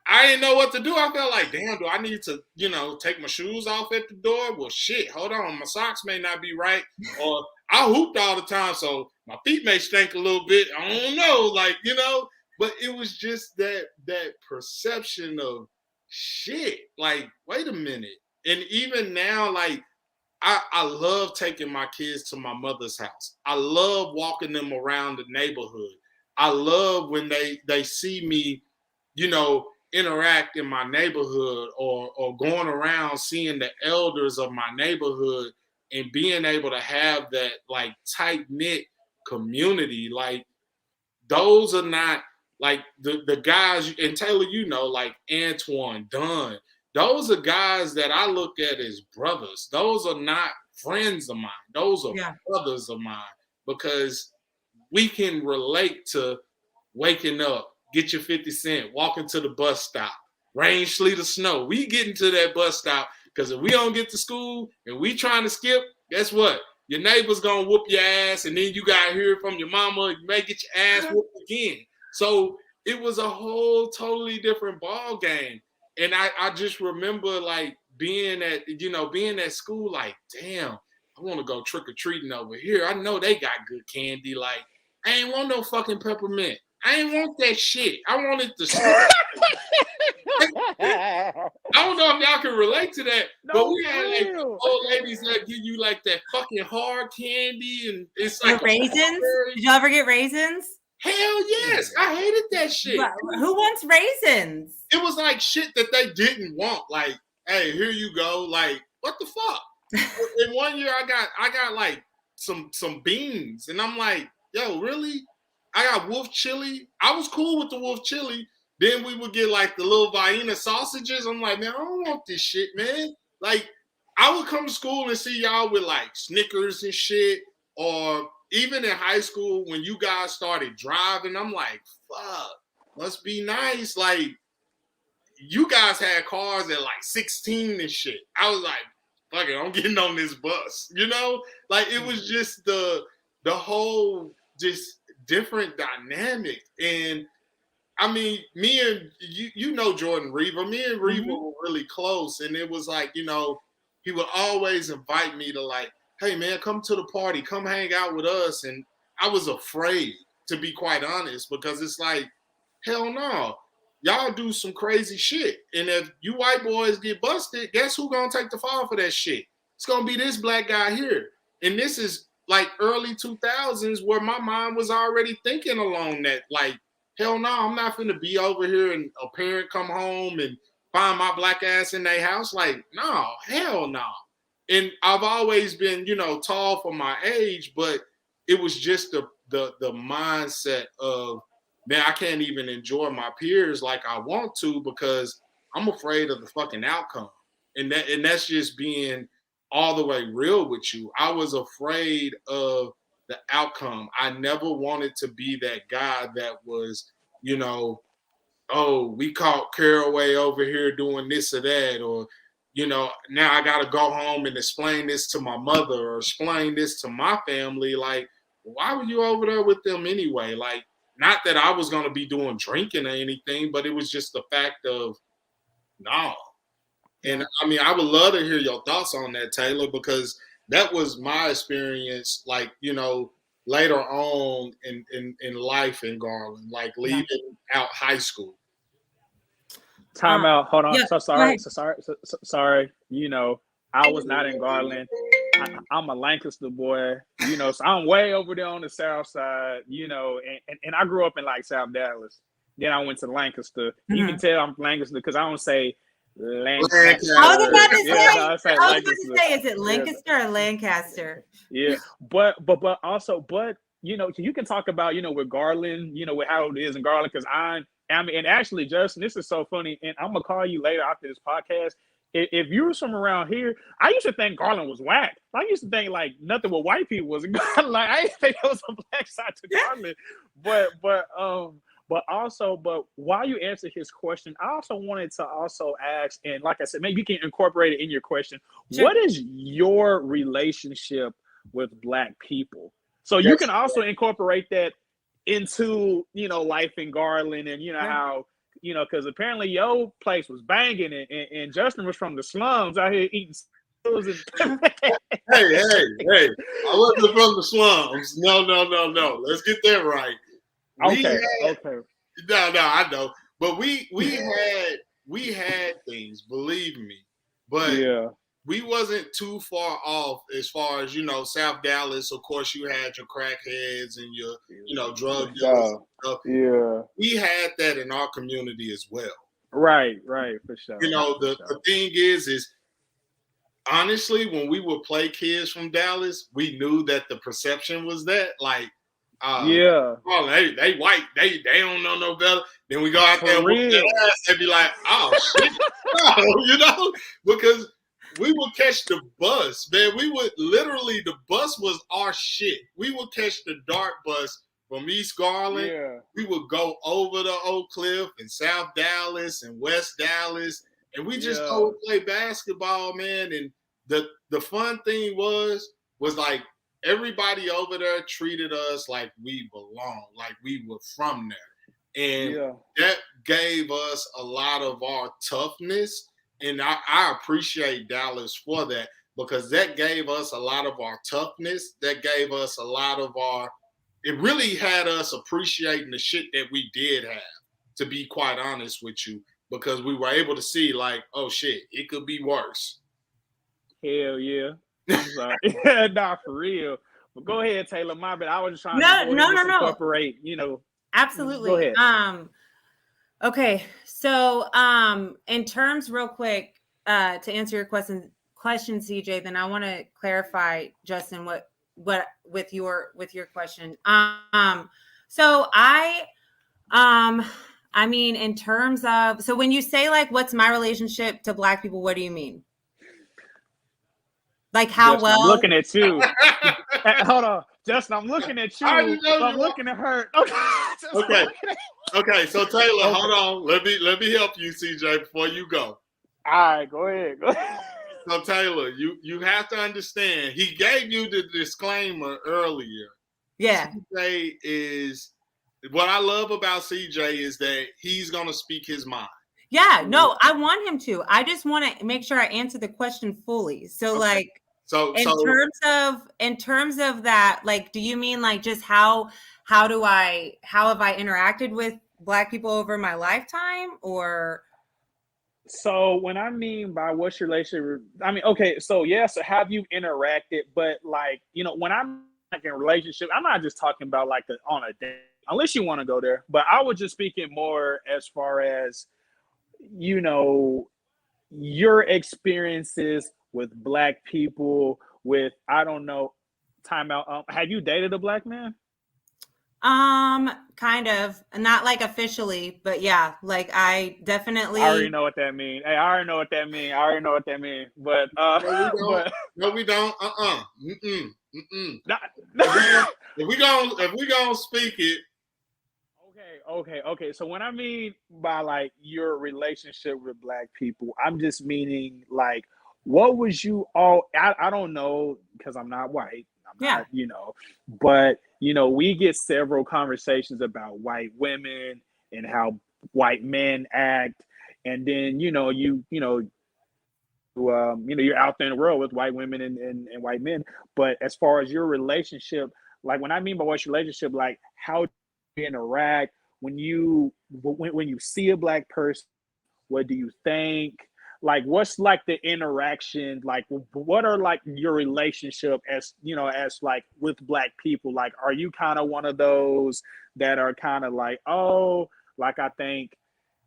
I didn't know what to do. I felt like, damn, do I need to, you know, take my shoes off at the door? Well, shit, hold on. My socks may not be right. Or I hooped all the time, so my feet may stink a little bit. I don't know. Like, you know, but it was just that perception of shit. Like, wait a minute. And even now, like, I love taking my kids to my mother's house. I love walking them around the neighborhood. I love when they see me, you know, interact in my neighborhood or going around seeing the elders of my neighborhood and being able to have that like tight-knit community. Like, those are not like the guys, and Taylor, you know, like Antoine, Dunn, those are guys that I look at as brothers. Those are not friends of mine. Those are brothers of mine, because we can relate to waking up, get your 50 cent, walking to the bus stop, rain, sleet, or snow. We get into that bus stop because if we don't get to school and we trying to skip, guess what? Your neighbor's gonna whoop your ass, and then you gotta hear it from your mama. You may get your ass whooped again. So it was a whole totally different ball game. And I just remember like being at school, like, damn, I want to go trick-or-treating over here. I know they got good candy. Like, I ain't want no fucking peppermint. I ain't want that shit. I wanted the I don't know if y'all can relate to that, but we had like old ladies that give you like that fucking hard candy, and it's like raisins. Did you ever get raisins? Hell yes, I hated that shit. Who wants raisins? It was like shit that they didn't want. Like, hey, here you go. Like, what the fuck? In 1 year, I got like some beans, and I'm like, yo, really? I got wolf chili. I was cool with the wolf chili. Then we would get like the little Vienna sausages. I'm like, man, I don't want this shit, man. Like, I would come to school and see y'all with like Snickers and shit, or even in high school when you guys started driving, I'm like, fuck, must be nice. Like, you guys had cars at like 16 and shit. I was like, fuck it, I'm getting on this bus, you know? Like, it was just the whole just different dynamic. And I mean, me and you know Jordan Reaver. Me and Reaver were really close, and it was like, you know, he would always invite me to like, hey man, come to the party, come hang out with us. And I was afraid, to be quite honest, because it's like, hell no, y'all do some crazy shit. And if you white boys get busted, guess who gonna take the fall for that shit? It's gonna be this black guy here. And this is like early 2000s where my mind was already thinking along that, like, hell no, I'm not finna be over here and a parent come home and find my black ass in their house. Like, no, hell no. And I've always been, you know, tall for my age, but it was just the mindset of, man, I can't even enjoy my peers like I want to because I'm afraid of the fucking outcome. And that's just being all the way real with you. I was afraid of the outcome. I never wanted to be that guy that was, you know, oh, we caught Caraway over here doing this or that, or, you know, now I got to go home and explain this to my mother or explain this to my family. Like, why were you over there with them anyway? Like, not that I was going to be doing drinking or anything, but it was just the fact of, no. And I mean, I would love to hear your thoughts on that, Taylor, because that was my experience, like, you know, later on in life in Garland, like leaving out high school. Time out. Hold on. Yeah, sorry. You know, I was not in Garland. I'm a Lancaster boy, you know, so I'm way over there on the south side, you know, and I grew up in like South Dallas. Then I went to Lancaster. You can tell I'm Lancaster because I don't say Lancaster. I was about to say, is it Lancaster or Lancaster? Yeah, but also, you know, you can talk about, you know, with Garland, you know, with how it is in Garland, because I mean, and actually, Justin, this is so funny, and I'm gonna call you later after this podcast. If you were from around here, I used to think Garland was whack. I used to think like nothing with white people was in Garland. Like, I didn't think there was a black side to Garland. But while you answer his question, I also wanted to also ask, and like I said, maybe you can incorporate it in your question. Sure. What is your relationship with black people? So you can also incorporate that into, you know, life in Garland, and you know how, you know, because apparently your place was banging, and Justin was from the slums out here eating. Hey! I wasn't from the slums. No. Let's get that right. Okay. No, I know. But we had things, believe me. But Yeah. we wasn't too far off as far as, South Dallas. Of course, you had your crackheads and your, drug dealers and stuff. Yeah. We had that in our community as well. Right, for sure. The thing is honestly, when we would play kids from Dallas, we knew that the perception was that, like, oh, they white, they don't know no better. Then we go out there and whoop their ass, they'd be like, oh shit, no, because we would catch the bus, man. We would literally, the bus was our shit. We would catch the dark bus from East Garland. Yeah. We would go over to Oak Cliff and South Dallas and West Dallas, and we just go play basketball, man. And the fun thing was like everybody over there treated us like we belonged, like we were from there. And that gave us a lot of our toughness. And I appreciate Dallas for that, because that gave us a lot of our toughness. That gave us a lot of it really had us appreciating the shit that we did have, to be quite honest with you, because we were able to see like, oh shit, it could be worse. Hell yeah. I'm sorry. Nah, for real. But go ahead, Taylor. My bad. I was just trying to incorporate, Absolutely. Go ahead. Okay. So in terms, real quick, to answer your question, CJ, then I want to clarify, Justin, what with your question. So I mean, in terms of, so when you say like, what's my relationship to Black people, what do you mean? Like how Justin, well? I'm looking at you. Hold on, Justin. I'm looking at you. I'm looking at her. Okay. So Taylor, hold on. Let me help you, CJ, before you go. All right, go ahead. So Taylor, you have to understand. He gave you the disclaimer earlier. Yeah. CJ is, what I love about CJ is that he's gonna speak his mind. Yeah, no, I want him to. I just want to make sure I answer the question fully. So like, in terms of that, like, do you mean like just how have I interacted with Black people over my lifetime, or? So when I mean by what's your relationship, I mean, okay, so yes, have you interacted? But like, when I'm like in a relationship, I'm not just talking about like on a date, unless you want to go there. But I was just speaking more as far as, your experiences with Black people, with, I don't know, timeout. Have you dated a Black man? Kind of, not like officially, but yeah, like I definitely. I already know what that means. Hey, I already know what that means. But no, we don't. If we gonna speak it. Okay. So when I mean by like your relationship with Black people, I'm just meaning like, what was you all? I don't know, because I'm not white. I'm not, but we get several conversations about white women and how white men act, and then you're out there in the world with white women and white men. But as far as your relationship, like when I mean by what's your relationship, like how do you interact when you see a Black person? What do you think? Like, what's like the interaction? Like, what are like your relationship as like with Black people? Like, are you kind of one of those that are kind of like, oh, like I think,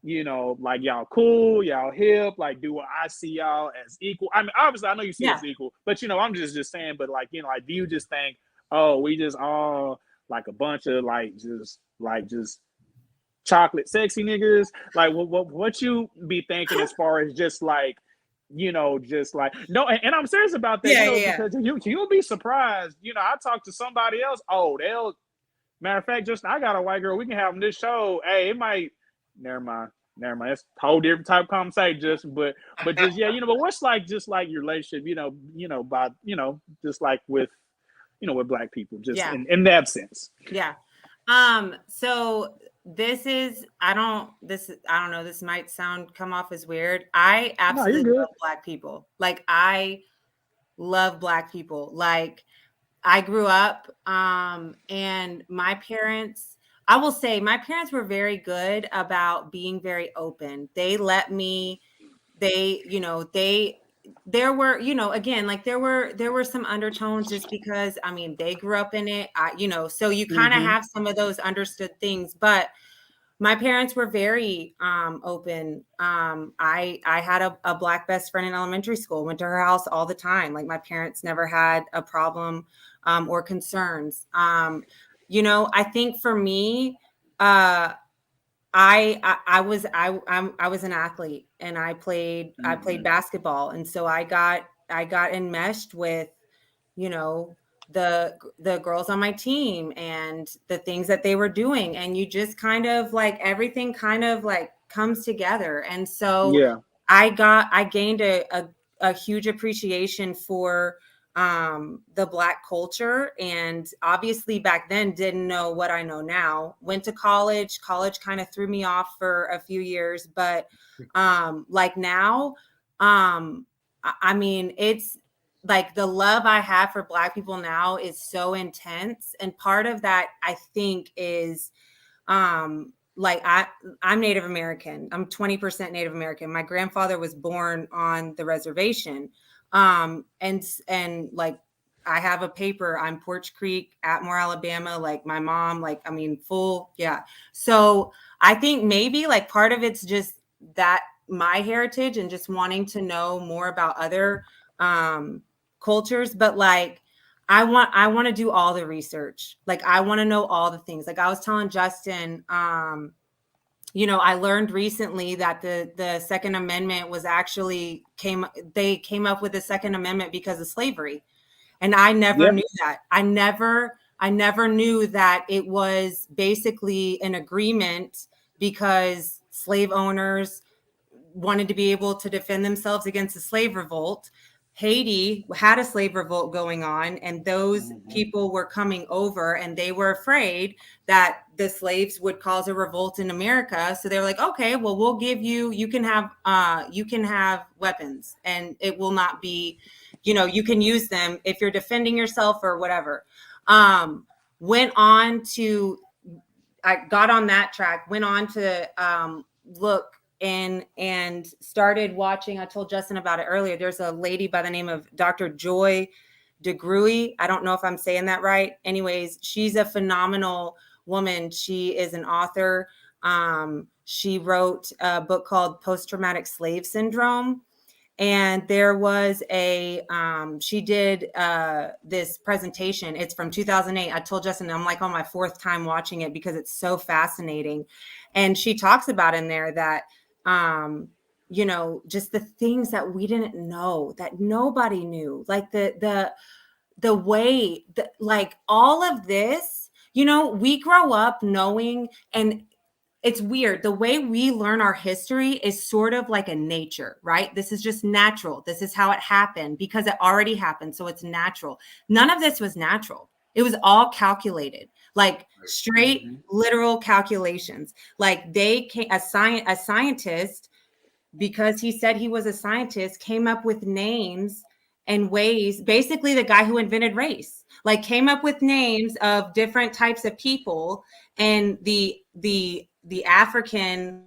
like y'all cool, y'all hip, like do I see y'all as equal? I mean, obviously I know you see us equal, but I'm just saying, but like, like, do you just think, oh, we just all like a bunch of just chocolate sexy niggas? Like what you be thinking as far as just like, just like, no, and I'm serious about that, because you'll be surprised. I talk to somebody else, matter of fact, just I got a white girl, we can have them this show. Hey, it might, never mind. It's a whole different type of conversation, just but just but what's like just like your relationship, by just like with with Black people, just in that sense. Yeah. So this is, I don't know, this might come off as weird. I absolutely love Black people. Like I love Black people. Like I grew up, and my parents, I will say my parents were very good about being very open. They let me, there were, again, like there were some undertones just because, I mean, they grew up in it, so you kind of have some of those understood things, but my parents were very open. I had a Black best friend in elementary school, went to her house all the time. Like my parents never had a problem or concerns. I think for me, I was an athlete and I played basketball, and so I got enmeshed with, you know, the girls on my team and the things that they were doing, and you just kind of like everything kind of like comes together. And so Yeah. I gained a huge appreciation for the Black culture, and obviously back then didn't know what I know now. Went to college kind of threw me off for a few years, but like now, I mean, it's like the love I have for Black people now is so intense. And part of that, I think, is like I'm Native American. I'm 20% Native American. My grandfather was born on the reservation. And like I have a paper, I'm Porch Creek, Atmore, Alabama, like my mom, like, I mean, full, yeah. So I think maybe like part of it's just that my heritage and just wanting to know more about other cultures, but like I want to do all the research. Like I want to know all the things. Like I was telling Justin, I learned recently that the Second Amendment was actually they came up with the Second Amendment because of slavery. And I never knew that. I never knew that it was basically an agreement because slave owners wanted to be able to defend themselves against the slave revolt. Haiti had a slave revolt going on, and those people were coming over, and they were afraid that the slaves would cause a revolt in America. So they're like, okay, well, we'll give you can have weapons, and it will not be, you can use them if you're defending yourself or whatever. Went on to, I got on that track, went on to look and started watching. I told Justin about it earlier. There's a lady by the name of Dr. Joy DeGruy. I don't know if I'm saying that right. Anyways, she's a phenomenal woman. She is an author. She wrote a book called Post-Traumatic Slave Syndrome. And there was she did this presentation. It's from 2008. I told Justin, I'm like on my fourth time watching it because it's so fascinating. And she talks about in there that, just the things that we didn't know, that nobody knew, like the way that, like all of this, we grow up knowing, and it's weird. The way we learn our history is sort of like a nature, right? This is just natural. This is how it happened because it already happened. So it's natural. None of this was natural. It was all calculated, like straight literal calculations. Like a scientist, because he said he was a scientist, came up with names and ways. Basically, the guy who invented race, like, came up with names of different types of people, and the African,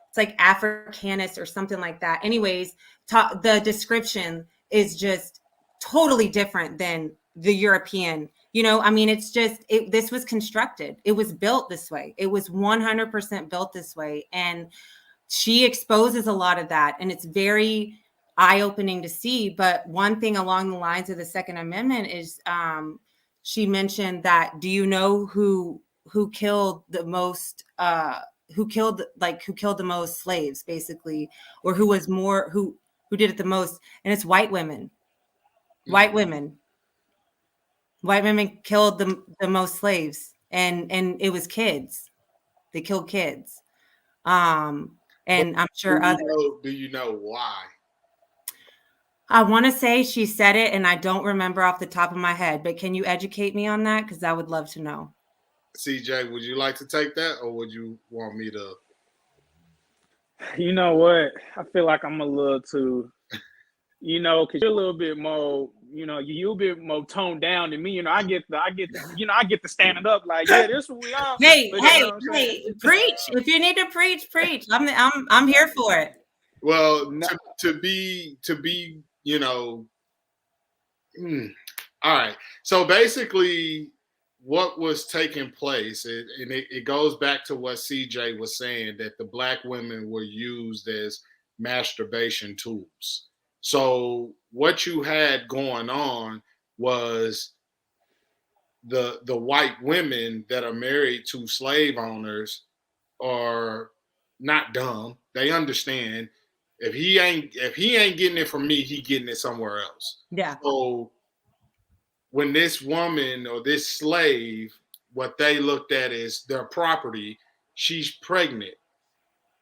it's like Africanus or something like that. Anyways, the description is just totally different than the European. I mean, it's just this was constructed. It was built this way. It was 100% built this way, and she exposes a lot of that, and it's very eye-opening to see. But one thing along the lines of the Second Amendment is she mentioned that, do you know who killed the most who killed the most slaves, basically, or who did it the most? And it's white women. White women killed the most slaves, and it was kids. They killed kids. And I'm sure do you know why? I want to say she said it, and I don't remember off the top of my head, but can you educate me on that? Because I would love to know. CJ, would you like to take that, or would you want me to? You know what? I feel like I'm a little too, because you're a little bit more you'll be more toned down than me. I get the standing up like, yeah, this is what we are. Hey, But, preach. If you need to preach. I'm here for it. Well, to be, all right. So basically, what was taking place, and it goes back to what CJ was saying, that the Black women were used as masturbation tools. So what you had going on was the white women that are married to slave owners are not dumb. They understand if he ain't getting it from me, he getting it somewhere else. Yeah. So when this woman or this slave, what they looked at as their property, she's pregnant.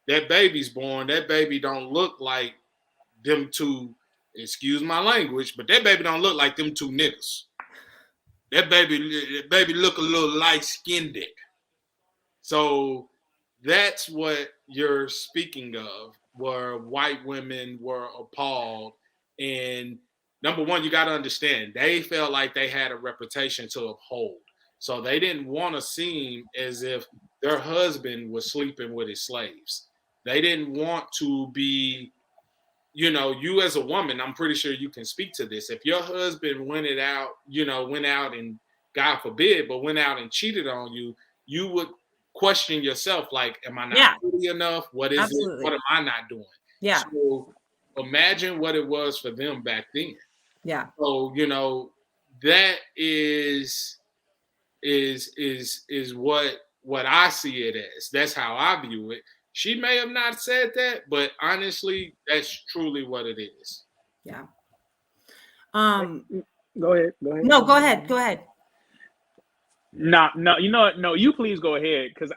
That baby's born. That baby don't look like them two, excuse my language, but that baby don't look like them two niggas. That baby look a little light-skinned. So that's what you're speaking of, where white women were appalled. And number one, you got to understand, they felt like they had a reputation to uphold. So they didn't want to seem as if their husband was sleeping with his slaves. They didn't want to be, you as a woman, I'm pretty sure you can speak to this. If your husband went out and, God forbid, but went out and cheated on you, you would question yourself, like, am I not pretty enough? What is it? What am I not doing? Yeah. So imagine what it was for them back then. Yeah. So, that is what I see it as. That's how I view it. She may have not said that, but honestly, that's truly what it is. Yeah. Go ahead. No, go ahead. No, you please go ahead, because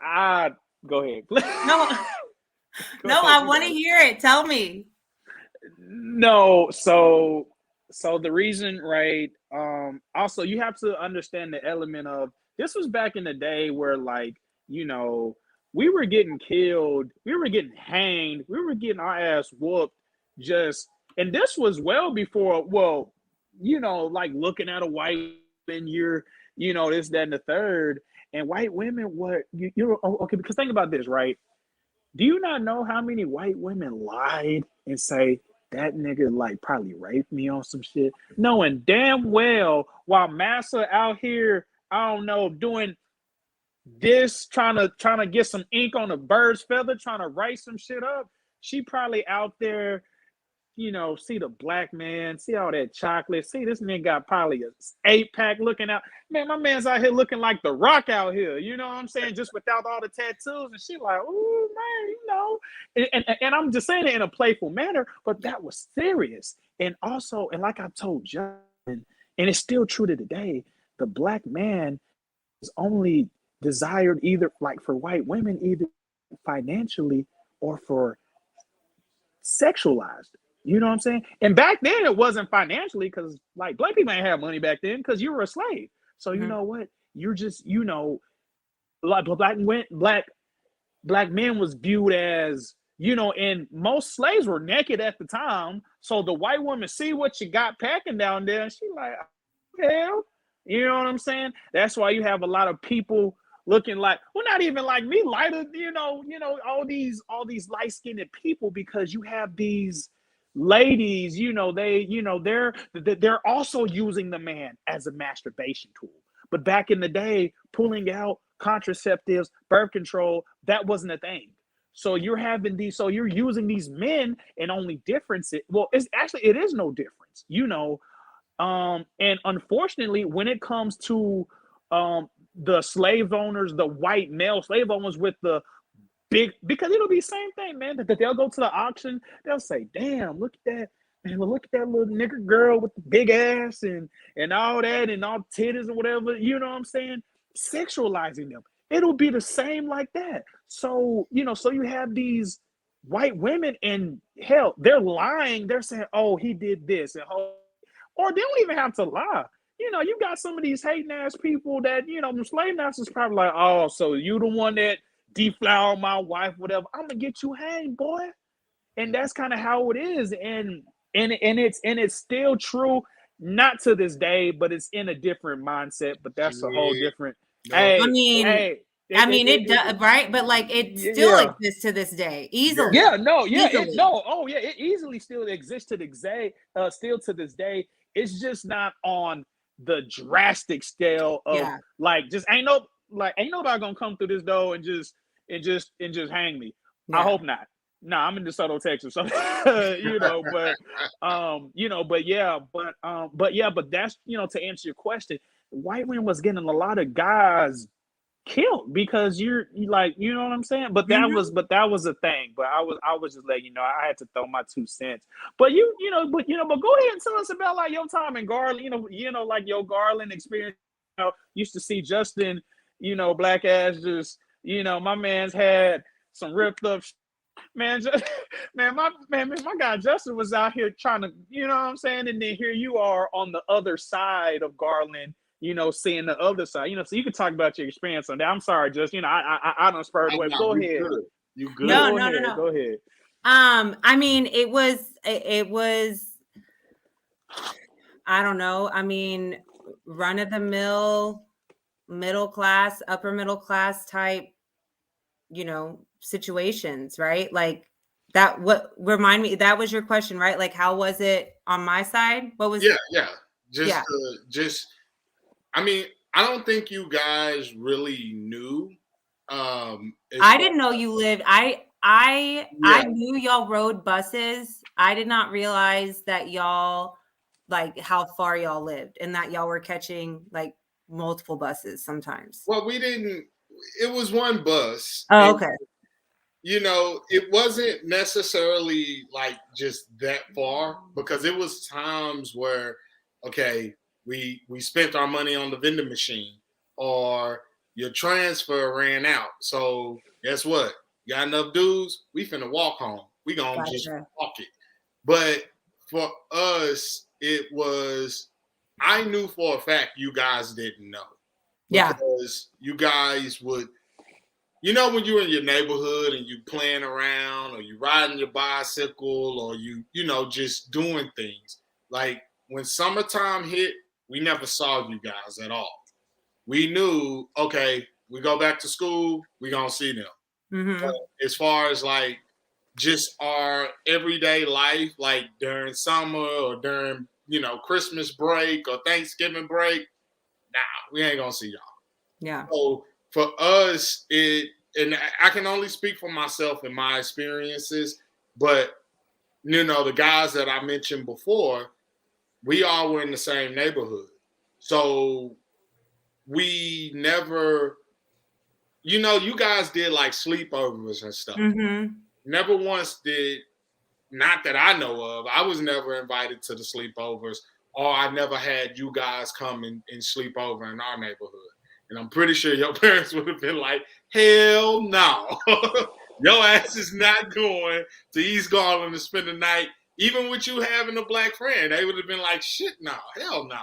go ahead. No, I want to hear it. Tell me. No, so the reason, right? Also, you have to understand the element of, this was back in the day where, like, we were getting killed, we were getting hanged, we were getting our ass whooped, and this was well before, like looking at a white and you're, this, that, and the third, and white women, okay, because think about this, right? Do you not know how many white women lied and say, that nigga like probably raped me on some shit, knowing damn well while Massa out here, I don't know, doing this, trying to get some ink on a bird's feather, trying to write some shit up, she probably out there, see the black man, see all that chocolate, see this nigga got probably a 8-pack looking out. Man, my man's out here looking like The Rock out here, you know what I'm saying? Just without all the tattoos, and she like, ooh, man, and I'm just saying it in a playful manner, but that was serious. And also, and like I told John, and it's still true to today, the black man is only desired either, like, for white women, either financially or for sexualized. You know what I'm saying? And back then it wasn't financially, because like black people ain't have money back then because you were a slave. So you know what? You're just, like black men was viewed as, and most slaves were naked at the time. So the white woman see what you got packing down there, and she like, hell, you know what I'm saying? That's why you have a lot of people looking like, well, not even like me, lighter, all these light-skinned people, because you have these ladies, they're also using the man as a masturbation tool. But back in the day, pulling out contraceptives, birth control, that wasn't a thing. So you're using these men, and only difference it is no difference, and unfortunately, when it comes to the slave owners, the white male slave owners with the big, because it'll be the same thing, man, that they'll go to the auction, they'll say, damn, look at that, man, look at that little nigger girl with the big ass and all that, and all titties and whatever, you know what I'm saying? Sexualizing them. It'll be the same like that. So, so you have these white women, and hell, they're lying. They're saying, oh, he did this, or they don't even have to lie. You got some of these hating ass people that, the slave masters probably like, oh, so you the one that deflowered my wife, whatever. I'm gonna get you hanged, boy. And that's kind of how it is. And it's still true. not to this day, but it's in a different mindset. But that's a whole different. No. Hey, I mean, it does, right? But like, it still exists to this day, easily. Yeah, no, yeah, easily. it easily still exists to this day. Still to this day, it's just not on the drastic scale of like, just ain't nobody gonna come through this door and just hang me. I hope not. No, I'm in DeSoto, Texas, so but that's to answer your question, white women was getting a lot of guys killed because you're like, you know what I'm saying? But that was a thing. But I was just letting I had to throw my 2 cents. But but go ahead and tell us about like your time in Garland, like your Garland experience. Used to see Justin, black ass just, my man's had some ripped up man, my guy Justin was out here trying to, you know what I'm saying? And then here you are on the other side of Garland, seeing the other side, so you can talk about your experience on that. I'm sorry, just, I don't spur away. Go ahead. You good? No. Go ahead. I mean, it was, I don't know. I mean, run of the mill, upper middle class type, situations, right? Like that. Remind me, that was your question, right? Like, how was it on my side? What was? Just. I mean, I don't think you guys really knew. I didn't know you lived. I knew y'all rode buses. I did not realize that y'all, like, how far y'all lived and that y'all were catching like multiple buses sometimes. Well, we didn't. It was one bus. Oh, okay. It wasn't necessarily like just that far, because it was times where, okay, we spent our money on the vending machine, or your transfer ran out. So guess what? Got enough dudes? We finna walk home. We gonna just walk it. But for us, it was, I knew for a fact you guys didn't know. Because you guys would, when you're in your neighborhood and you playing around, or you riding your bicycle, or you just doing things. Like when summertime hit, we never saw you guys at all. We knew, okay, we go back to school, we gonna see them. Mm-hmm. But as far as like just our everyday life, like during summer or during, Christmas break or Thanksgiving break, nah, we ain't gonna see y'all. Yeah. So for us, and I can only speak for myself and my experiences, but the guys that I mentioned before, we all were in the same neighborhood. So we never, you guys did like sleepovers and stuff. Mm-hmm. Never once did, not that I know of, I was never invited to the sleepovers, or I never had you guys come and sleep over in our neighborhood. And I'm pretty sure your parents would have been like, hell no. Your ass is not going to East Garland to spend the night. Even with you having a black friend, they would have been like, shit, no, hell no.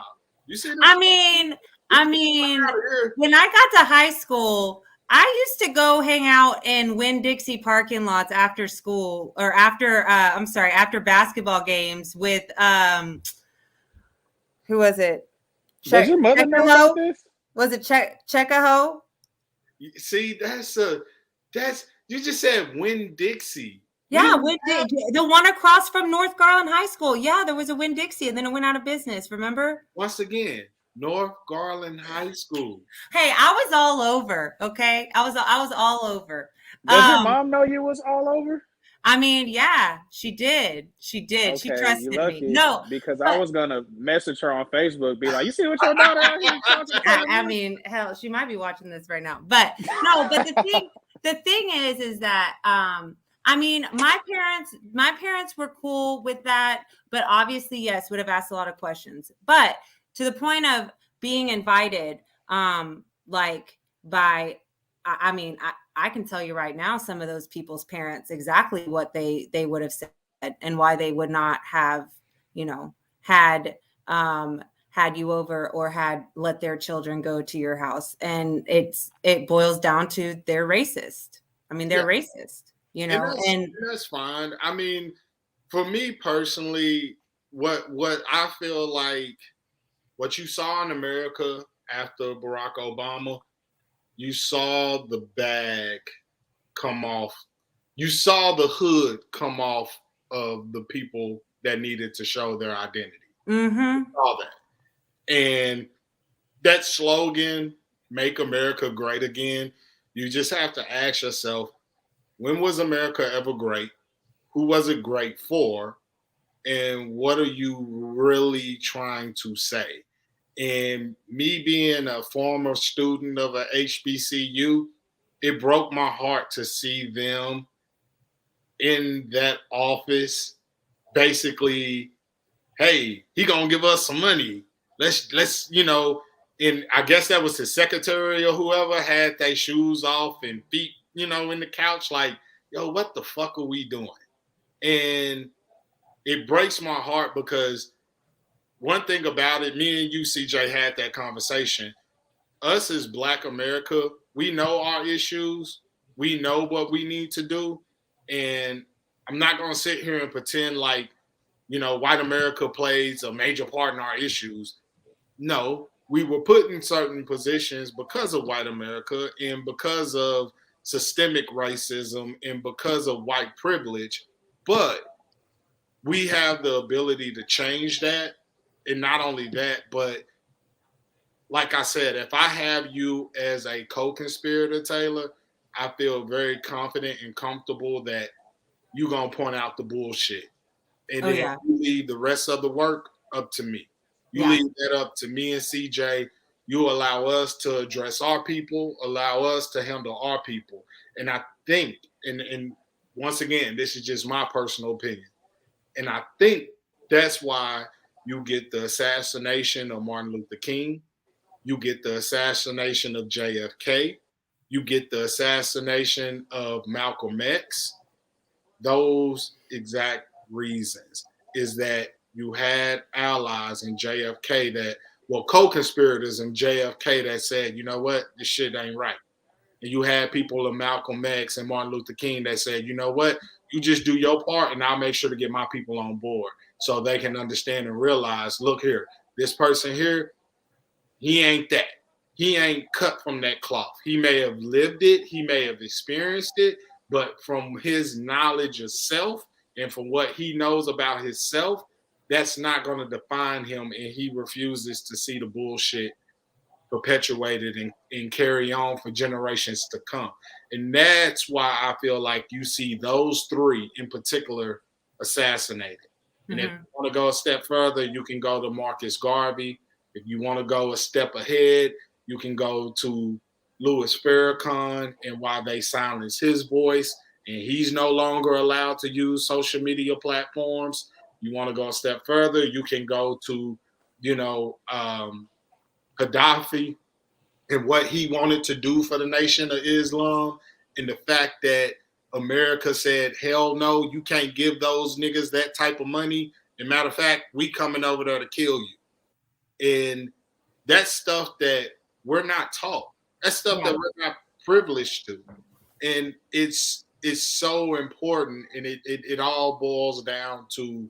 You see this? I mean, when I got to high school, I used to go hang out in Winn-Dixie parking lots after school, or after basketball games with, who was it? Does your mother know about this? Was it Checkahoe? See, you just said Winn-Dixie. Yeah, the one across from North Garland High School. Yeah, there was a Winn-Dixie, and then it went out of business. Remember? Once again, North Garland High School. Hey, I was all over. Okay, I was all over. Does your mom know you was all over? I mean, yeah, she did. Okay, she trusted me. No, because I was gonna message her on Facebook, be like, "You see what your daughter out here talking about?" I mean, hell, she might be watching this right now. But no, but the thing is that I mean, my parents were cool with that, but obviously, yes, would have asked a lot of questions. But to the point of being invited, like by, I mean, I can tell you right now, some of those people's parents, exactly what they would have said and why they would not have, had you over or had let their children go to your house. And it boils down to they're racist. I mean, they're racist, and that's fine. I mean, for me personally, what I feel like what you saw in America after Barack Obama, you saw the bag come off. You saw the hood come off of the people that needed to show their identity. Mm-hmm. You saw that. And that slogan, "Make America Great Again," you just have to ask yourself, when was America ever great? Who was it great for? And what are you really trying to say? And me being a former student of a HBCU, it broke my heart to see them in that office basically, hey, he gonna give us some money. Let's and I guess that was his secretary or whoever had their shoes off and feet, in the couch, like, yo, what the fuck are we doing? And it breaks my heart because one thing about it, me and you, CJ, had that conversation. Us as Black America, we know our issues. We know what we need to do. And I'm not going to sit here and pretend like, white America plays a major part in our issues. No, we were put in certain positions because of white America and because of systemic racism and because of white privilege. But we have the ability to change that. And not only that, but like I said, if I have you as a co-conspirator, Taylor, I feel very confident and comfortable that you're going to point out the bullshit. And then you leave the rest of the work up to me. You leave that up to me and CJ. You allow us to address our people, allow us to handle our people. And I think, and once again, this is just my personal opinion, and I think that's why you get the assassination of Martin Luther King. You get the assassination of JFK. You get the assassination of Malcolm X. Those exact reasons is that you had allies in JFK co-conspirators in JFK that said, you know what, this shit ain't right. And you had people of Malcolm X and Martin Luther King that said, you know what, you just do your part and I'll make sure to get my people on board so they can understand and realize, look here, this person here, he ain't that. He ain't cut from that cloth. He may have lived it, he may have experienced it, but from his knowledge of self and from what he knows about himself, that's not going to define him, and he refuses to see the bullshit perpetuated and carry on for generations to come. And that's why I feel like you see those three in particular assassinated. And if you want to go a step further, you can go to Marcus Garvey. If you want to go a step ahead, you can go to Louis Farrakhan and why they silenced his voice, and he's no longer allowed to use social media platforms. You want to go a step further, you can go to, Gaddafi and what he wanted to do for the Nation of Islam, and the fact that America said, hell no, you can't give those niggas that type of money. As a matter of fact, we coming over there to kill you. And that's stuff that we're not taught. That's stuff that we're not privileged to. And it's so important, and it all boils down to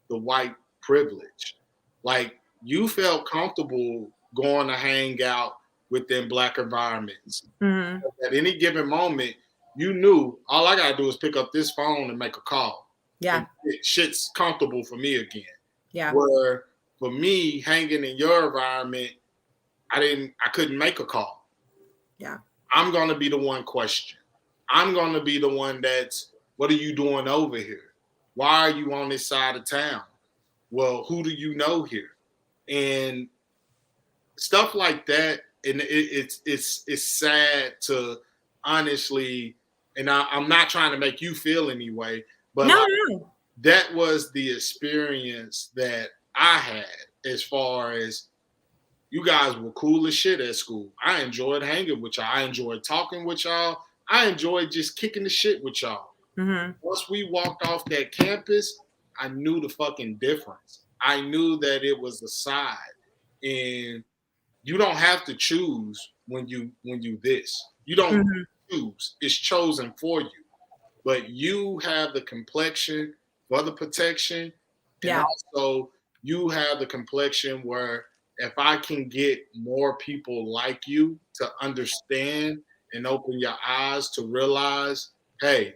the white privilege. Like, you felt comfortable going to hang out within Black environments. At any given moment, you knew all I gotta do is pick up this phone and make a call. Yeah. Shit's comfortable for me again. Yeah. Where for me, hanging in your environment, I couldn't make a call. Yeah. I'm gonna be the one questioned. I'm gonna be the one that's, what are you doing over here? Why are you on this side of town? Well, who do you know here? And stuff like that. And it's sad to honestly, and I'm not trying to make you feel any way, but no. That was the experience that I had, as far as you guys were cool as shit at school. I enjoyed hanging with y'all. I enjoyed talking with y'all. I enjoyed just kicking the shit with y'all. Once we walked off that campus, I knew the fucking difference. I knew that it was a side, and you don't have to choose when you this. You don't choose. It's chosen for you. But you have the complexion for the protection. And also, you have the complexion where if I can get more people like you to understand and open your eyes to realize, hey,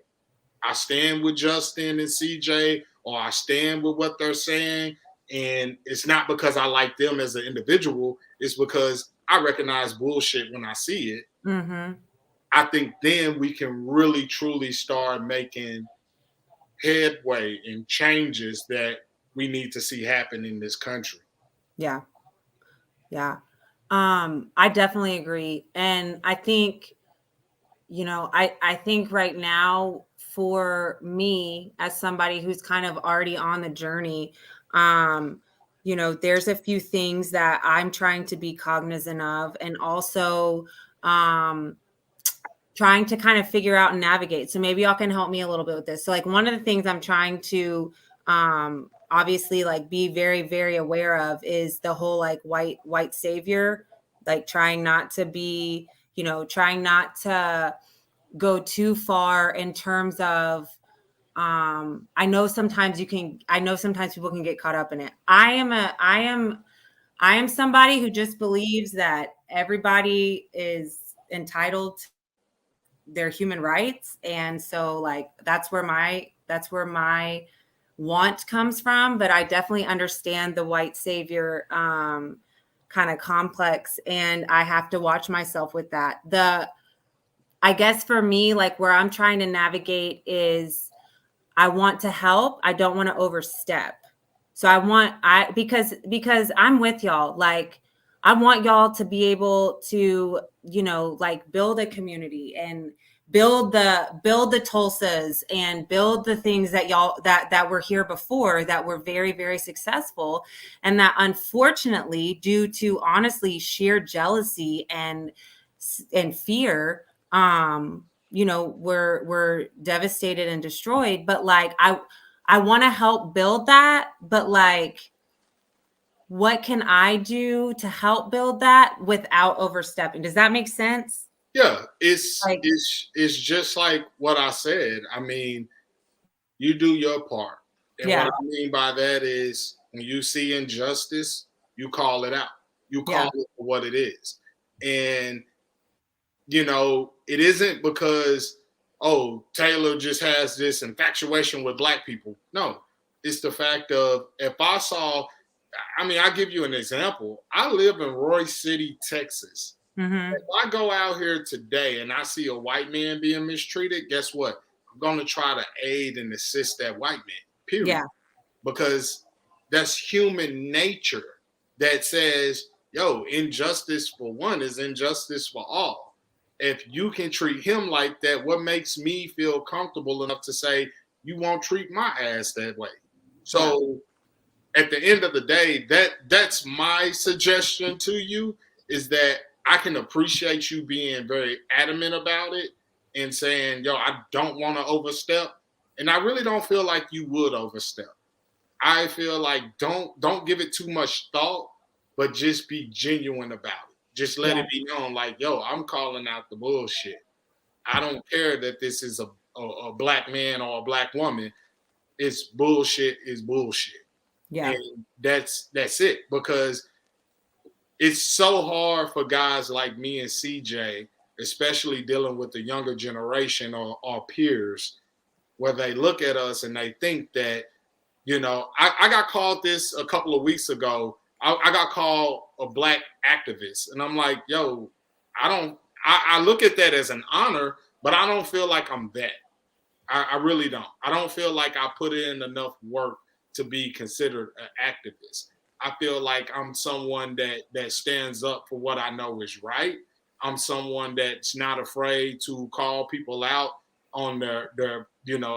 I stand with Justin and CJ, or I stand with what they're saying. And it's not because I like them as an individual, it's because I recognize bullshit when I see it. Mm-hmm. I think then we can really truly start making headway and changes that we need to see happen in this country. Yeah. Yeah. I definitely agree. And I think, I think right now for me as somebody who's kind of already on the journey, there's a few things that I'm trying to be cognizant of, and also trying to kind of figure out and navigate. So maybe y'all can help me a little bit with this. So like one of the things I'm trying to obviously like be very, very aware of is the whole like white savior, like trying not to be, trying not to go too far in terms of I know sometimes people can get caught up in it. I am somebody who just believes that everybody is entitled to their human rights, and so like that's where my want comes from. But I definitely understand the white savior kind of complex, and I have to watch myself with that. I guess for me, like where I'm trying to navigate is I want to help, I don't want to overstep. So because I'm with y'all, like I want y'all to be able to, like build a community and build the Tulsas and build the things that y'all that were here before that were very, very successful. And that unfortunately, due to honestly sheer jealousy and fear, we're devastated and destroyed. But like I want to help build that, but like what can I do to help build that without overstepping? Does that make sense? Yeah, it's just like what I said. I mean, you do your part. And what I mean by that is when you see injustice, you call it out. You call it for what it is. And it isn't because, oh, Taylor just has this infatuation with black people. No, it's the fact of if I'll give you an example. I live in Royce City, Texas. Mm-hmm. If I go out here today and I see a white man being mistreated, guess what? I'm going to try to aid and assist that white man, period. Yeah. Because that's human nature that says, yo, injustice for one is injustice for all. If you can treat him like that, what makes me feel comfortable enough to say, you won't treat my ass that way? So at the end of the day, that's my suggestion to you, is that I can appreciate you being very adamant about it and saying, yo, I don't want to overstep. And I really don't feel like you would overstep. I feel like don't give it too much thought, but just be genuine about it. Just let it be known, like, yo, I'm calling out the bullshit. I don't care that this is a black man or a black woman. It's bullshit is bullshit. Yeah. And that's it. Because it's so hard for guys like me and CJ, especially dealing with the younger generation or our peers, where they look at us and they think that, I got called this a couple of weeks ago. I got called a black activist. And I'm like, yo, I look at that as an honor, but I don't feel like I'm that. I really don't. I don't feel like I put in enough work to be considered an activist. I feel like I'm someone that stands up for what I know is right. I'm someone that's not afraid to call people out on their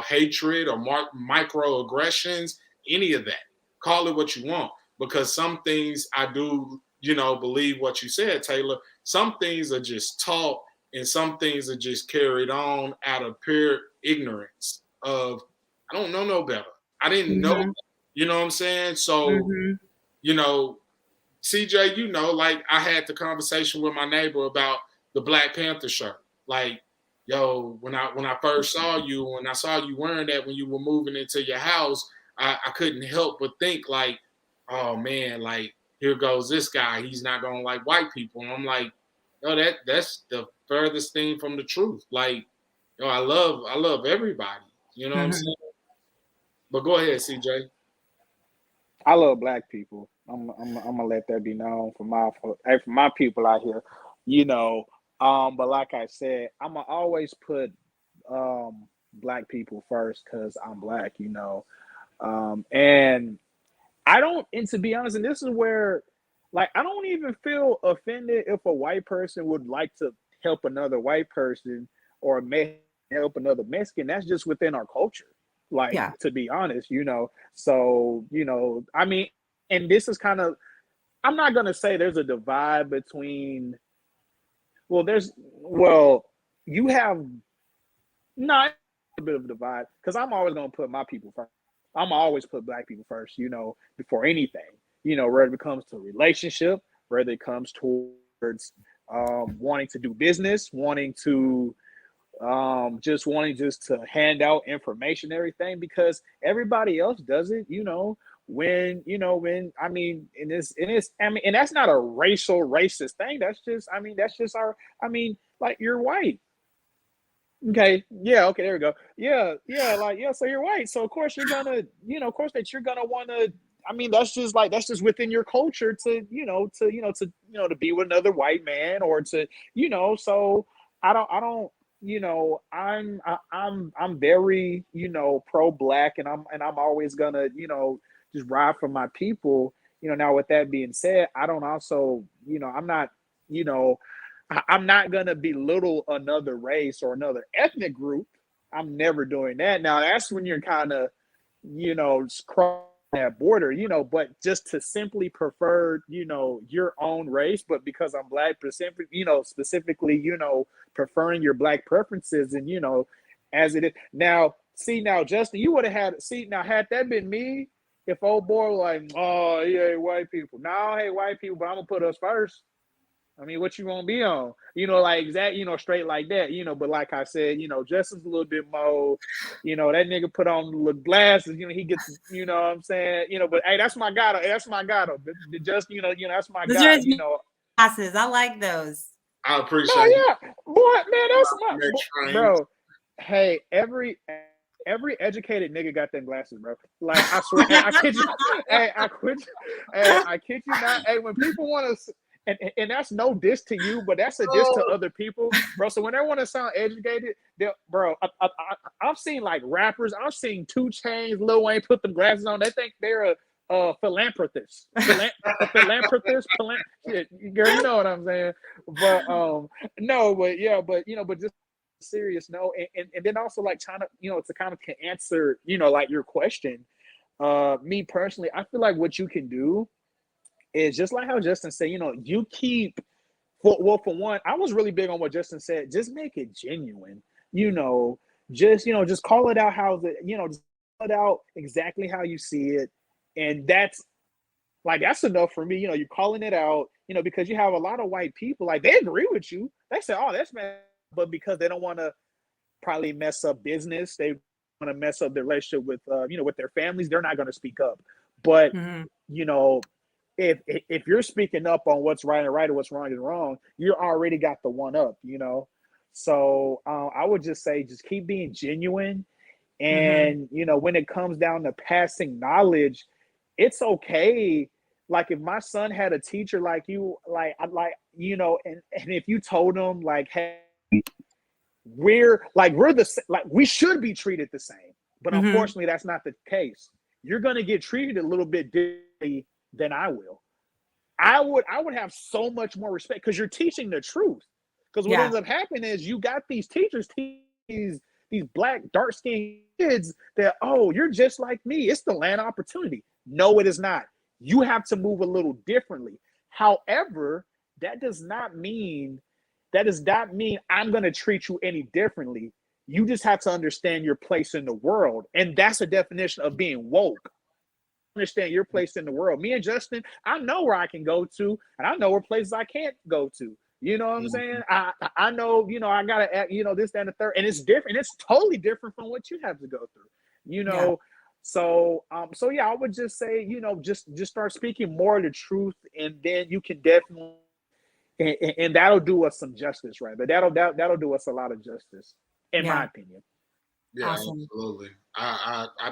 hatred or microaggressions, any of that. Call it what you want. Because some things I do, believe what you said, Taylor. Some things are just taught and some things are just carried on out of pure ignorance of, I don't know no better. I didn't know, you know what I'm saying? So, CJ, like I had the conversation with my neighbor about the Black Panther shirt. Like, yo, when I first saw you, when I saw you wearing that when you were moving into your house, I couldn't help but think like, oh man, like here goes this guy. He's not gonna like white people. And I'm like, no, that's the furthest thing from the truth. Like, I love everybody. You know what I'm Mhm. saying? But go ahead, CJ. I love black people. I'm gonna let that be known for my people out here, you know. But like I said, I'm gonna always put black people first because I'm black, you know. And I don't, and to be honest, and this is where, like, I don't even feel offended if a white person would like to help another white person or help another Mexican. That's just within our culture. Like, Yeah. to be honest, you know. So, you know, I mean, and this is kind of, I'm not gonna say there's a divide between. Well, you have not a bit of a divide because I'm always gonna put my people first. I'm always put black people first, you know, before anything. You know, whether it comes to relationship, whether it comes towards wanting to do business, wanting just to hand out information, everything, because everybody else does it. When I mean, and that's not a racist thing. That's just our. I mean, like you're white. Okay. Yeah. Okay. There we go. Yeah. Yeah. Like, yeah. So you're white. So of course you're gonna, of course that you're gonna want to. I mean, that's just within your culture to, to be with another white man or to, So I don't. I'm very, pro black, and I'm always gonna, just ride for my people. Now with that being said, I don't also, I'm not, you know. I'm not gonna belittle another race or another ethnic group. I'm never doing that. Now that's when you're kind of, crossing that border, But just to simply prefer, your own race, but because I'm black, specifically, preferring your black preferences, and as it is now. See now, Justin, you would have had. See now, had that been me, if old boy was like, oh, he hate white people. No, I hate white people, but I'm gonna put us first. I mean, what you gonna be on? Like that, straight like that, But like I said, Justin's a little bit more, that nigga put on the little glasses, he gets, what I'm saying, But hey, that's my guy. That's my guy. Just, that's my Those are guy. his glasses. I like those. I No, appreciate you. yeah, boy, man, that's my Next train. bro. Hey, every educated nigga got them glasses, bro. Like I swear, I kid you. Hey, I kid you not. Hey, when people want to. And that's no diss to you, but that's a diss to other people, bro. So when they want to sound educated, bro, I've seen like rappers. I've seen 2 Chainz, Lil Wayne put them glasses on. They think they're a philanthropist, girl. You know what I'm saying? But no, but yeah, but but just serious, no, and then also like trying to to kind of answer like your question. Me personally, I feel like what you can do is just like how Justin said, you keep for one, I was really big on what Justin said. Just make it genuine, just call it out just call it out exactly how you see it. And that's enough for me. You're calling it out, because you have a lot of white people, like they agree with you. They say, oh, that's man, but because they don't want to probably mess up business, they want to mess up their relationship with with their families, they're not going to speak up. But you know, if you're speaking up on what's right and right or what's wrong is wrong, you already got the one up, So I would just say, just keep being genuine. And, when it comes down to passing knowledge, it's okay. Like if my son had a teacher like you, and if you told him like, hey, we're we should be treated the same, but unfortunately that's not the case. You're going to get treated a little bit differently than I will. I would have so much more respect because you're teaching the truth. Because what ends up happening is you got these teachers, these black dark skinned kids that, oh, you're just like me. It's the land of opportunity. No, it is not. You have to move a little differently. However, that does not mean I'm going to treat you any differently. You just have to understand your place in the world. And that's a definition of being woke. Understand your place in the world. Me and Justin, I know where I can go to, and I know where places I can't go to. You know what I'm saying? I know, I gotta act, this, that, and the third, and it's different. It's totally different from what you have to go through. So yeah, I would just say, just start speaking more of the truth, and then you can definitely, and that'll do us some justice, right? But that'll do us a lot of justice, in my opinion. Yeah, Awesome. absolutely.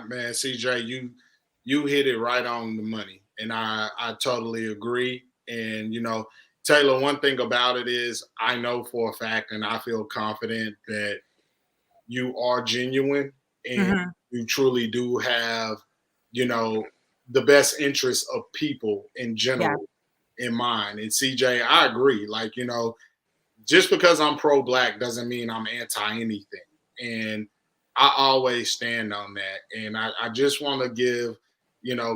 Man, CJ, you hit it right on the money, and I totally agree. And Taylor, one thing about it is I know for a fact, and I feel confident that you are genuine and you truly do have, the best interests of people in general in mind. And CJ, I agree. Like, just because I'm pro-black doesn't mean I'm anti anything. And I always stand on that. And I just want to give,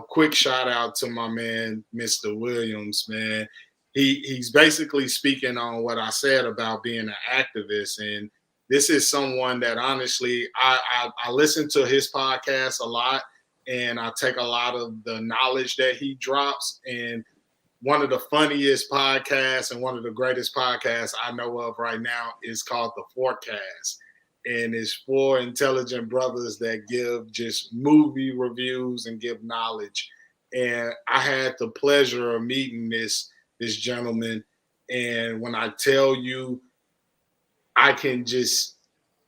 quick shout out to my man, Mr. Williams, man. He's basically speaking on what I said about being an activist. And this is someone that honestly, I listen to his podcast a lot, and I take a lot of the knowledge that he drops. And one of the funniest podcasts and one of the greatest podcasts I know of right now is called The Forecast. And it's 4 intelligent brothers that give just movie reviews and give knowledge. And I had the pleasure of meeting this gentleman. And when I tell you, I can just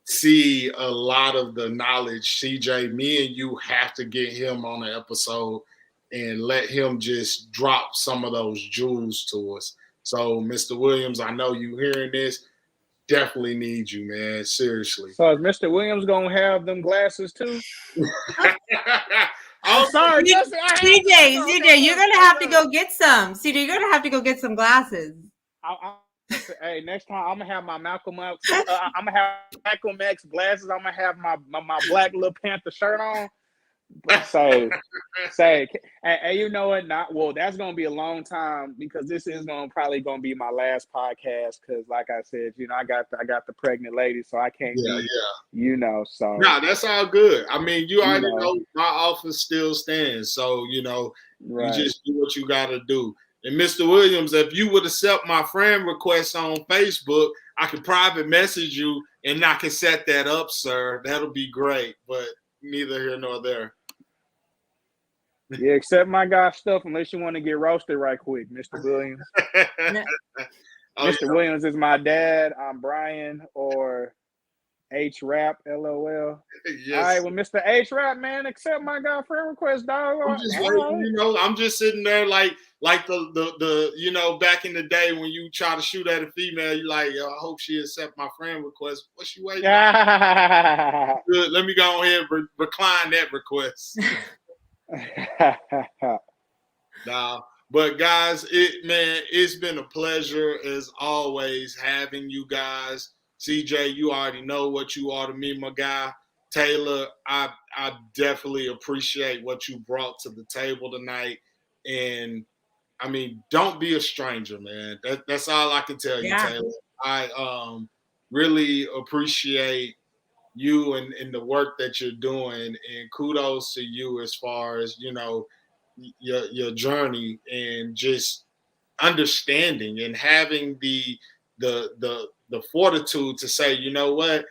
see a lot of the knowledge. CJ, me and you have to get him on an episode and let him just drop some of those jewels to us. So, Mr. Williams, I know you hearing this. Definitely need you, man. Seriously. So is Mr. Williams gonna have them glasses too? I'm sorry, CJ, you're gonna have to go get some. CJ, you're gonna have to go get some glasses. Hey, next time I'm gonna have my Malcolm X. I'm gonna have Malcolm X glasses. I'm gonna have my black little Panther shirt on. Say, hey, you know what? That's gonna be a long time, because this is probably gonna be my last podcast. Because, like I said, I got the pregnant lady, so I can't. So no, that's all good. I mean, you already know my office still stands, so right. You just do what you got to do. And Mr. Williams, if you would accept my friend request on Facebook, I could private message you, and I can set that up, sir. That'll be great. But neither here nor there. Yeah, accept my guy's stuff unless you want to get roasted right quick, Mr. Williams. Mr. Williams is my dad. I'm Brian, or H Rap, LOL. Yes. All right, well, Mr. H Rap, man, accept my guy friend request, dog. I'm just waiting, I'm just sitting there like the back in the day when you try to shoot at a female, you like, yo, I hope she accept my friend request. What's she waiting on? Good. Let me go ahead and recline that request. Nah, but guys, it's been a pleasure as always having you guys. CJ, you already know what you are to me, my guy. Taylor, I definitely appreciate what you brought to the table tonight. And I mean, don't be a stranger, man. That's all I can tell you, Taylor. I really appreciate you and the work that you're doing, and kudos to you as far as your journey, and just understanding and having the fortitude to say, you know what,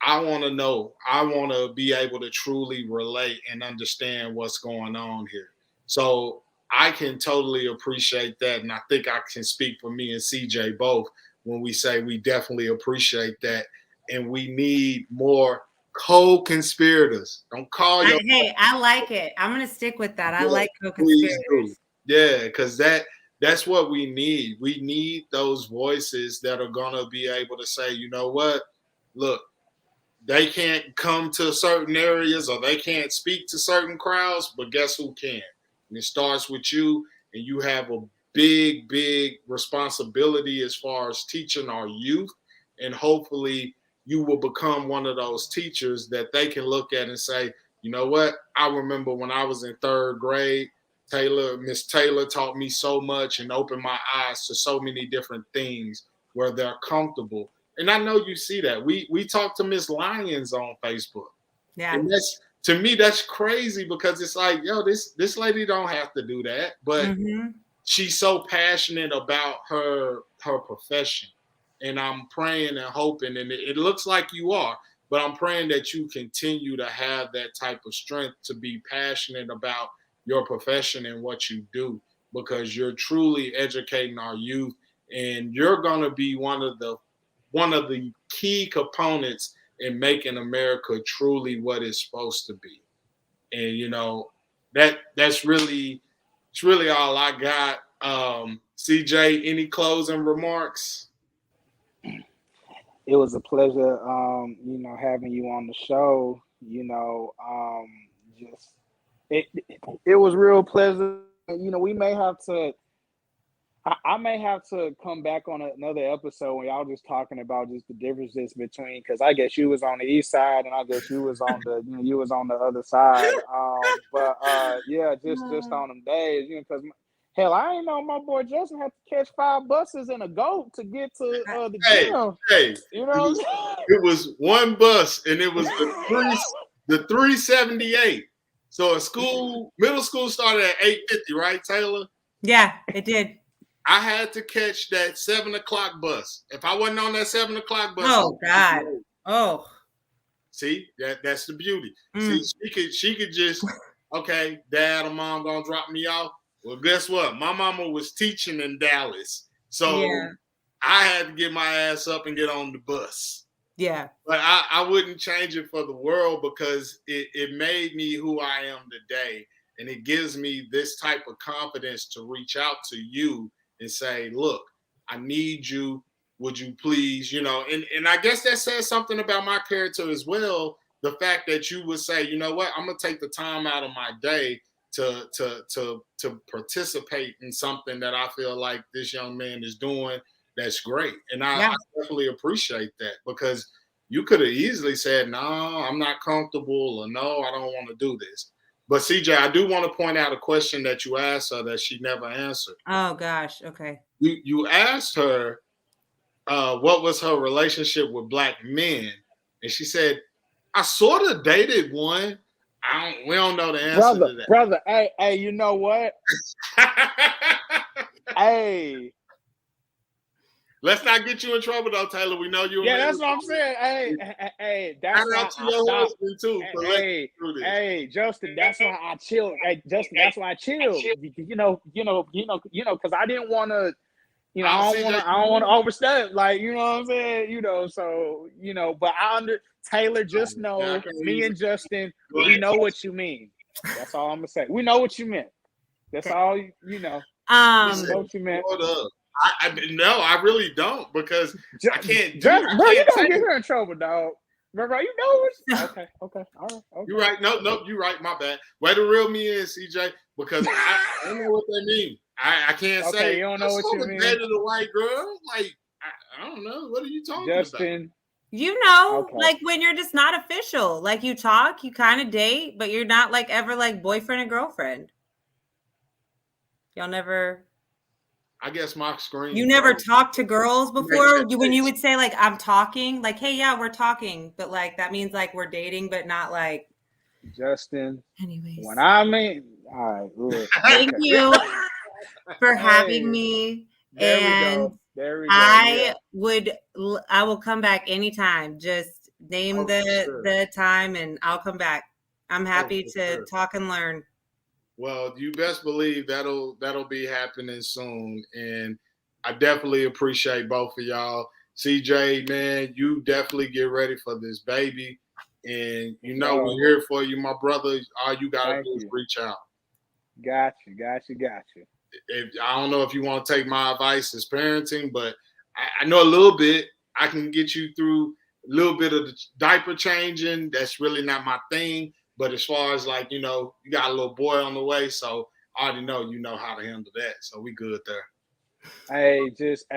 I want to know, I want to be able to truly relate and understand what's going on here. So I can totally appreciate that, and I think I can speak for me and CJ both when we say we definitely appreciate that. And we need more co-conspirators. Don't call your. Hey, I like it. I'm gonna stick with that. I like co-conspirators. Yeah, because that's what we need. We need those voices that are gonna be able to say, you know what, look, they can't come to certain areas or they can't speak to certain crowds, but guess who can? And it starts with you, and you have a big, big responsibility as far as teaching our youth, and hopefully you will become one of those teachers that they can look at and say, you know what? I remember when I was in 3rd grade, Miss Taylor taught me so much and opened my eyes to so many different things where they're comfortable. And I know you see that. We talked to Miss Lyons on Facebook. Yeah. And to me, that's crazy, because it's like, yo, this lady don't have to do that. But she's so passionate about her profession. And I'm praying and hoping, and it looks like you are, but I'm praying that you continue to have that type of strength to be passionate about your profession and what you do, because you're truly educating our youth, and you're going to be one of the key components in making America truly what it's supposed to be. And that's really, it's really all I got. CJ, any closing remarks? It was a pleasure, having you on the show. Just it was real pleasant. We may have to. I may have to come back on another episode when y'all just talking about just the differences between, because I guess you was on the east side and I guess you was on the other side. Just on them days, because hell, I ain't know my boy Justin had to catch 5 buses and a goat to get to the gym. Hey, what it was one bus, and it was the 378. So middle school started at 8:50, right, Taylor? Yeah, it did. I had to catch that 7 o'clock bus. If I wasn't on that 7 o'clock bus, oh God, oh. See, that's the beauty. See, she could just, okay, Dad or Mom gonna drop me off. Well, guess what? My mama was teaching in Dallas, so I had to get my ass up and get on the bus. Yeah, but I wouldn't change it for the world, because it made me who I am today, and it gives me this type of confidence to reach out to you and say, look, I need you. Would you please, and I guess that says something about my character as well. The fact that you would say, you know what, I'm going to take the time out of my day to participate in something that I feel like this young man is doing. That's great. And I definitely appreciate that, because you could have easily said, no, I'm not comfortable, or no, I don't want to do this. But CJ, I do want to point out a question that you asked her that she never answered. Oh gosh, okay. You asked her what was her relationship with black men, and she said, I sort of dated one. We don't know the answer to that. Brother, hey, you know what? Hey. Let's not get you in trouble, though, Tayller. We know you. Yeah, that's what I'm saying. Hey, that's why I stopped. Hey, Justin, that's why I chilled. Hey, Justin, that's why I chilled. Because I didn't want to. I don't want to overstep. Like, you know what I'm saying. So but Taylor, just know me and Justin, we know what you mean. That's all I'm gonna say. We know what you meant. That's all you know. Know what you meant. No, I really don't, because I can't. Bro, you don't get her in trouble, dog. Bro, you know what? Okay, all right. Okay. You're right. No, you're right. My bad. Way to reel me in, CJ, because I don't know what that means. I can't say. You don't know what you mean. Dated a white girl, like I don't know. What are you talking Justin, about? Like when you're just not official, like you talk, you kind of date, but you're not like ever like boyfriend and girlfriend. Y'all never. I guess my screen. You never talked to girls before when you would say like I'm talking, like, hey, yeah, we're talking, but like that means like we're dating, but not like. Justin. Anyways, when I mean, all right, look. Thank you for having me. There we go. I will come back anytime. Just name the time and I'll come back. I'm happy to talk and learn. Well, you best believe that'll be happening soon. And I definitely appreciate both of y'all. CJ, man, you definitely get ready for this baby. And we're here for you, my brother. All you gotta do is reach out. Got you. I don't know if you want to take my advice as parenting, but I know a little bit. I can get you through a little bit of the diaper changing. That's really not my thing. But as far as like, you got a little boy on the way, so I already know how to handle that. So we good there. Hey, just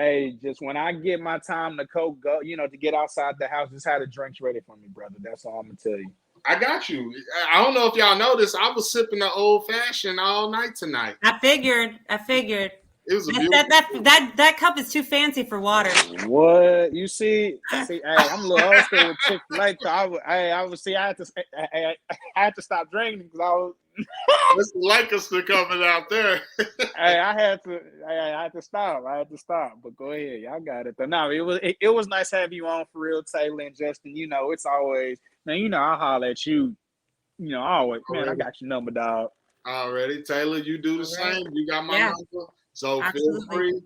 when I get my time to go, to get outside the house, just have the drinks ready for me, brother. That's all I'm gonna tell you. I got you. I don't know if y'all know this. I was sipping the old fashioned all night tonight. I figured. It was a beautiful. That cup is too fancy for water. What you see? Hey, I'm a little old school with Chick-fil-A. I had to stop drinking because I was. Mr. Lancaster coming out there. Hey, I had to stop. But go ahead, y'all got it. But no, it was nice having you on for real, Taylor and Justin. You know, it's always, man. You know, I'll holler at you. You know, always, man. I got your number, dog. Already, Taylor, you do the same. You got my number, so Absolutely. feel free.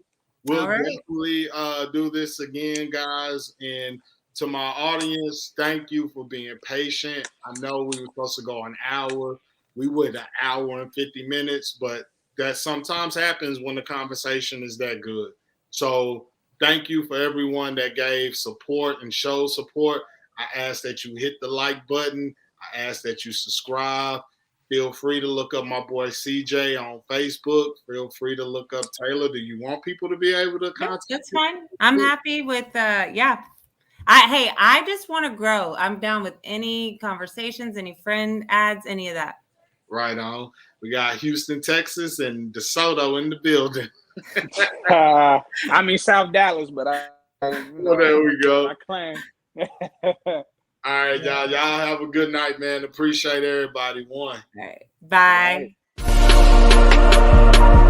We'll definitely do this again, guys. And to my audience, thank you for being patient. I know we were supposed to go an hour. We went an hour and 50 minutes, but that sometimes happens when the conversation is that good. So thank you for everyone that gave support and showed support. I ask that you hit the like button. I ask that you subscribe. Feel free to look up my boy CJ on Facebook. Feel free to look up Taylor. Do you want people to be able to contact you? That's fine. I'm happy with I just want to grow. I'm down with any conversations, any friend ads, any of that. Right on. We got Houston, Texas, and DeSoto in the building. I mean South Dallas, but well, there we go. I claim. All right, y'all. Y'all have a good night, man. Appreciate everybody. One. All right. Bye. All right.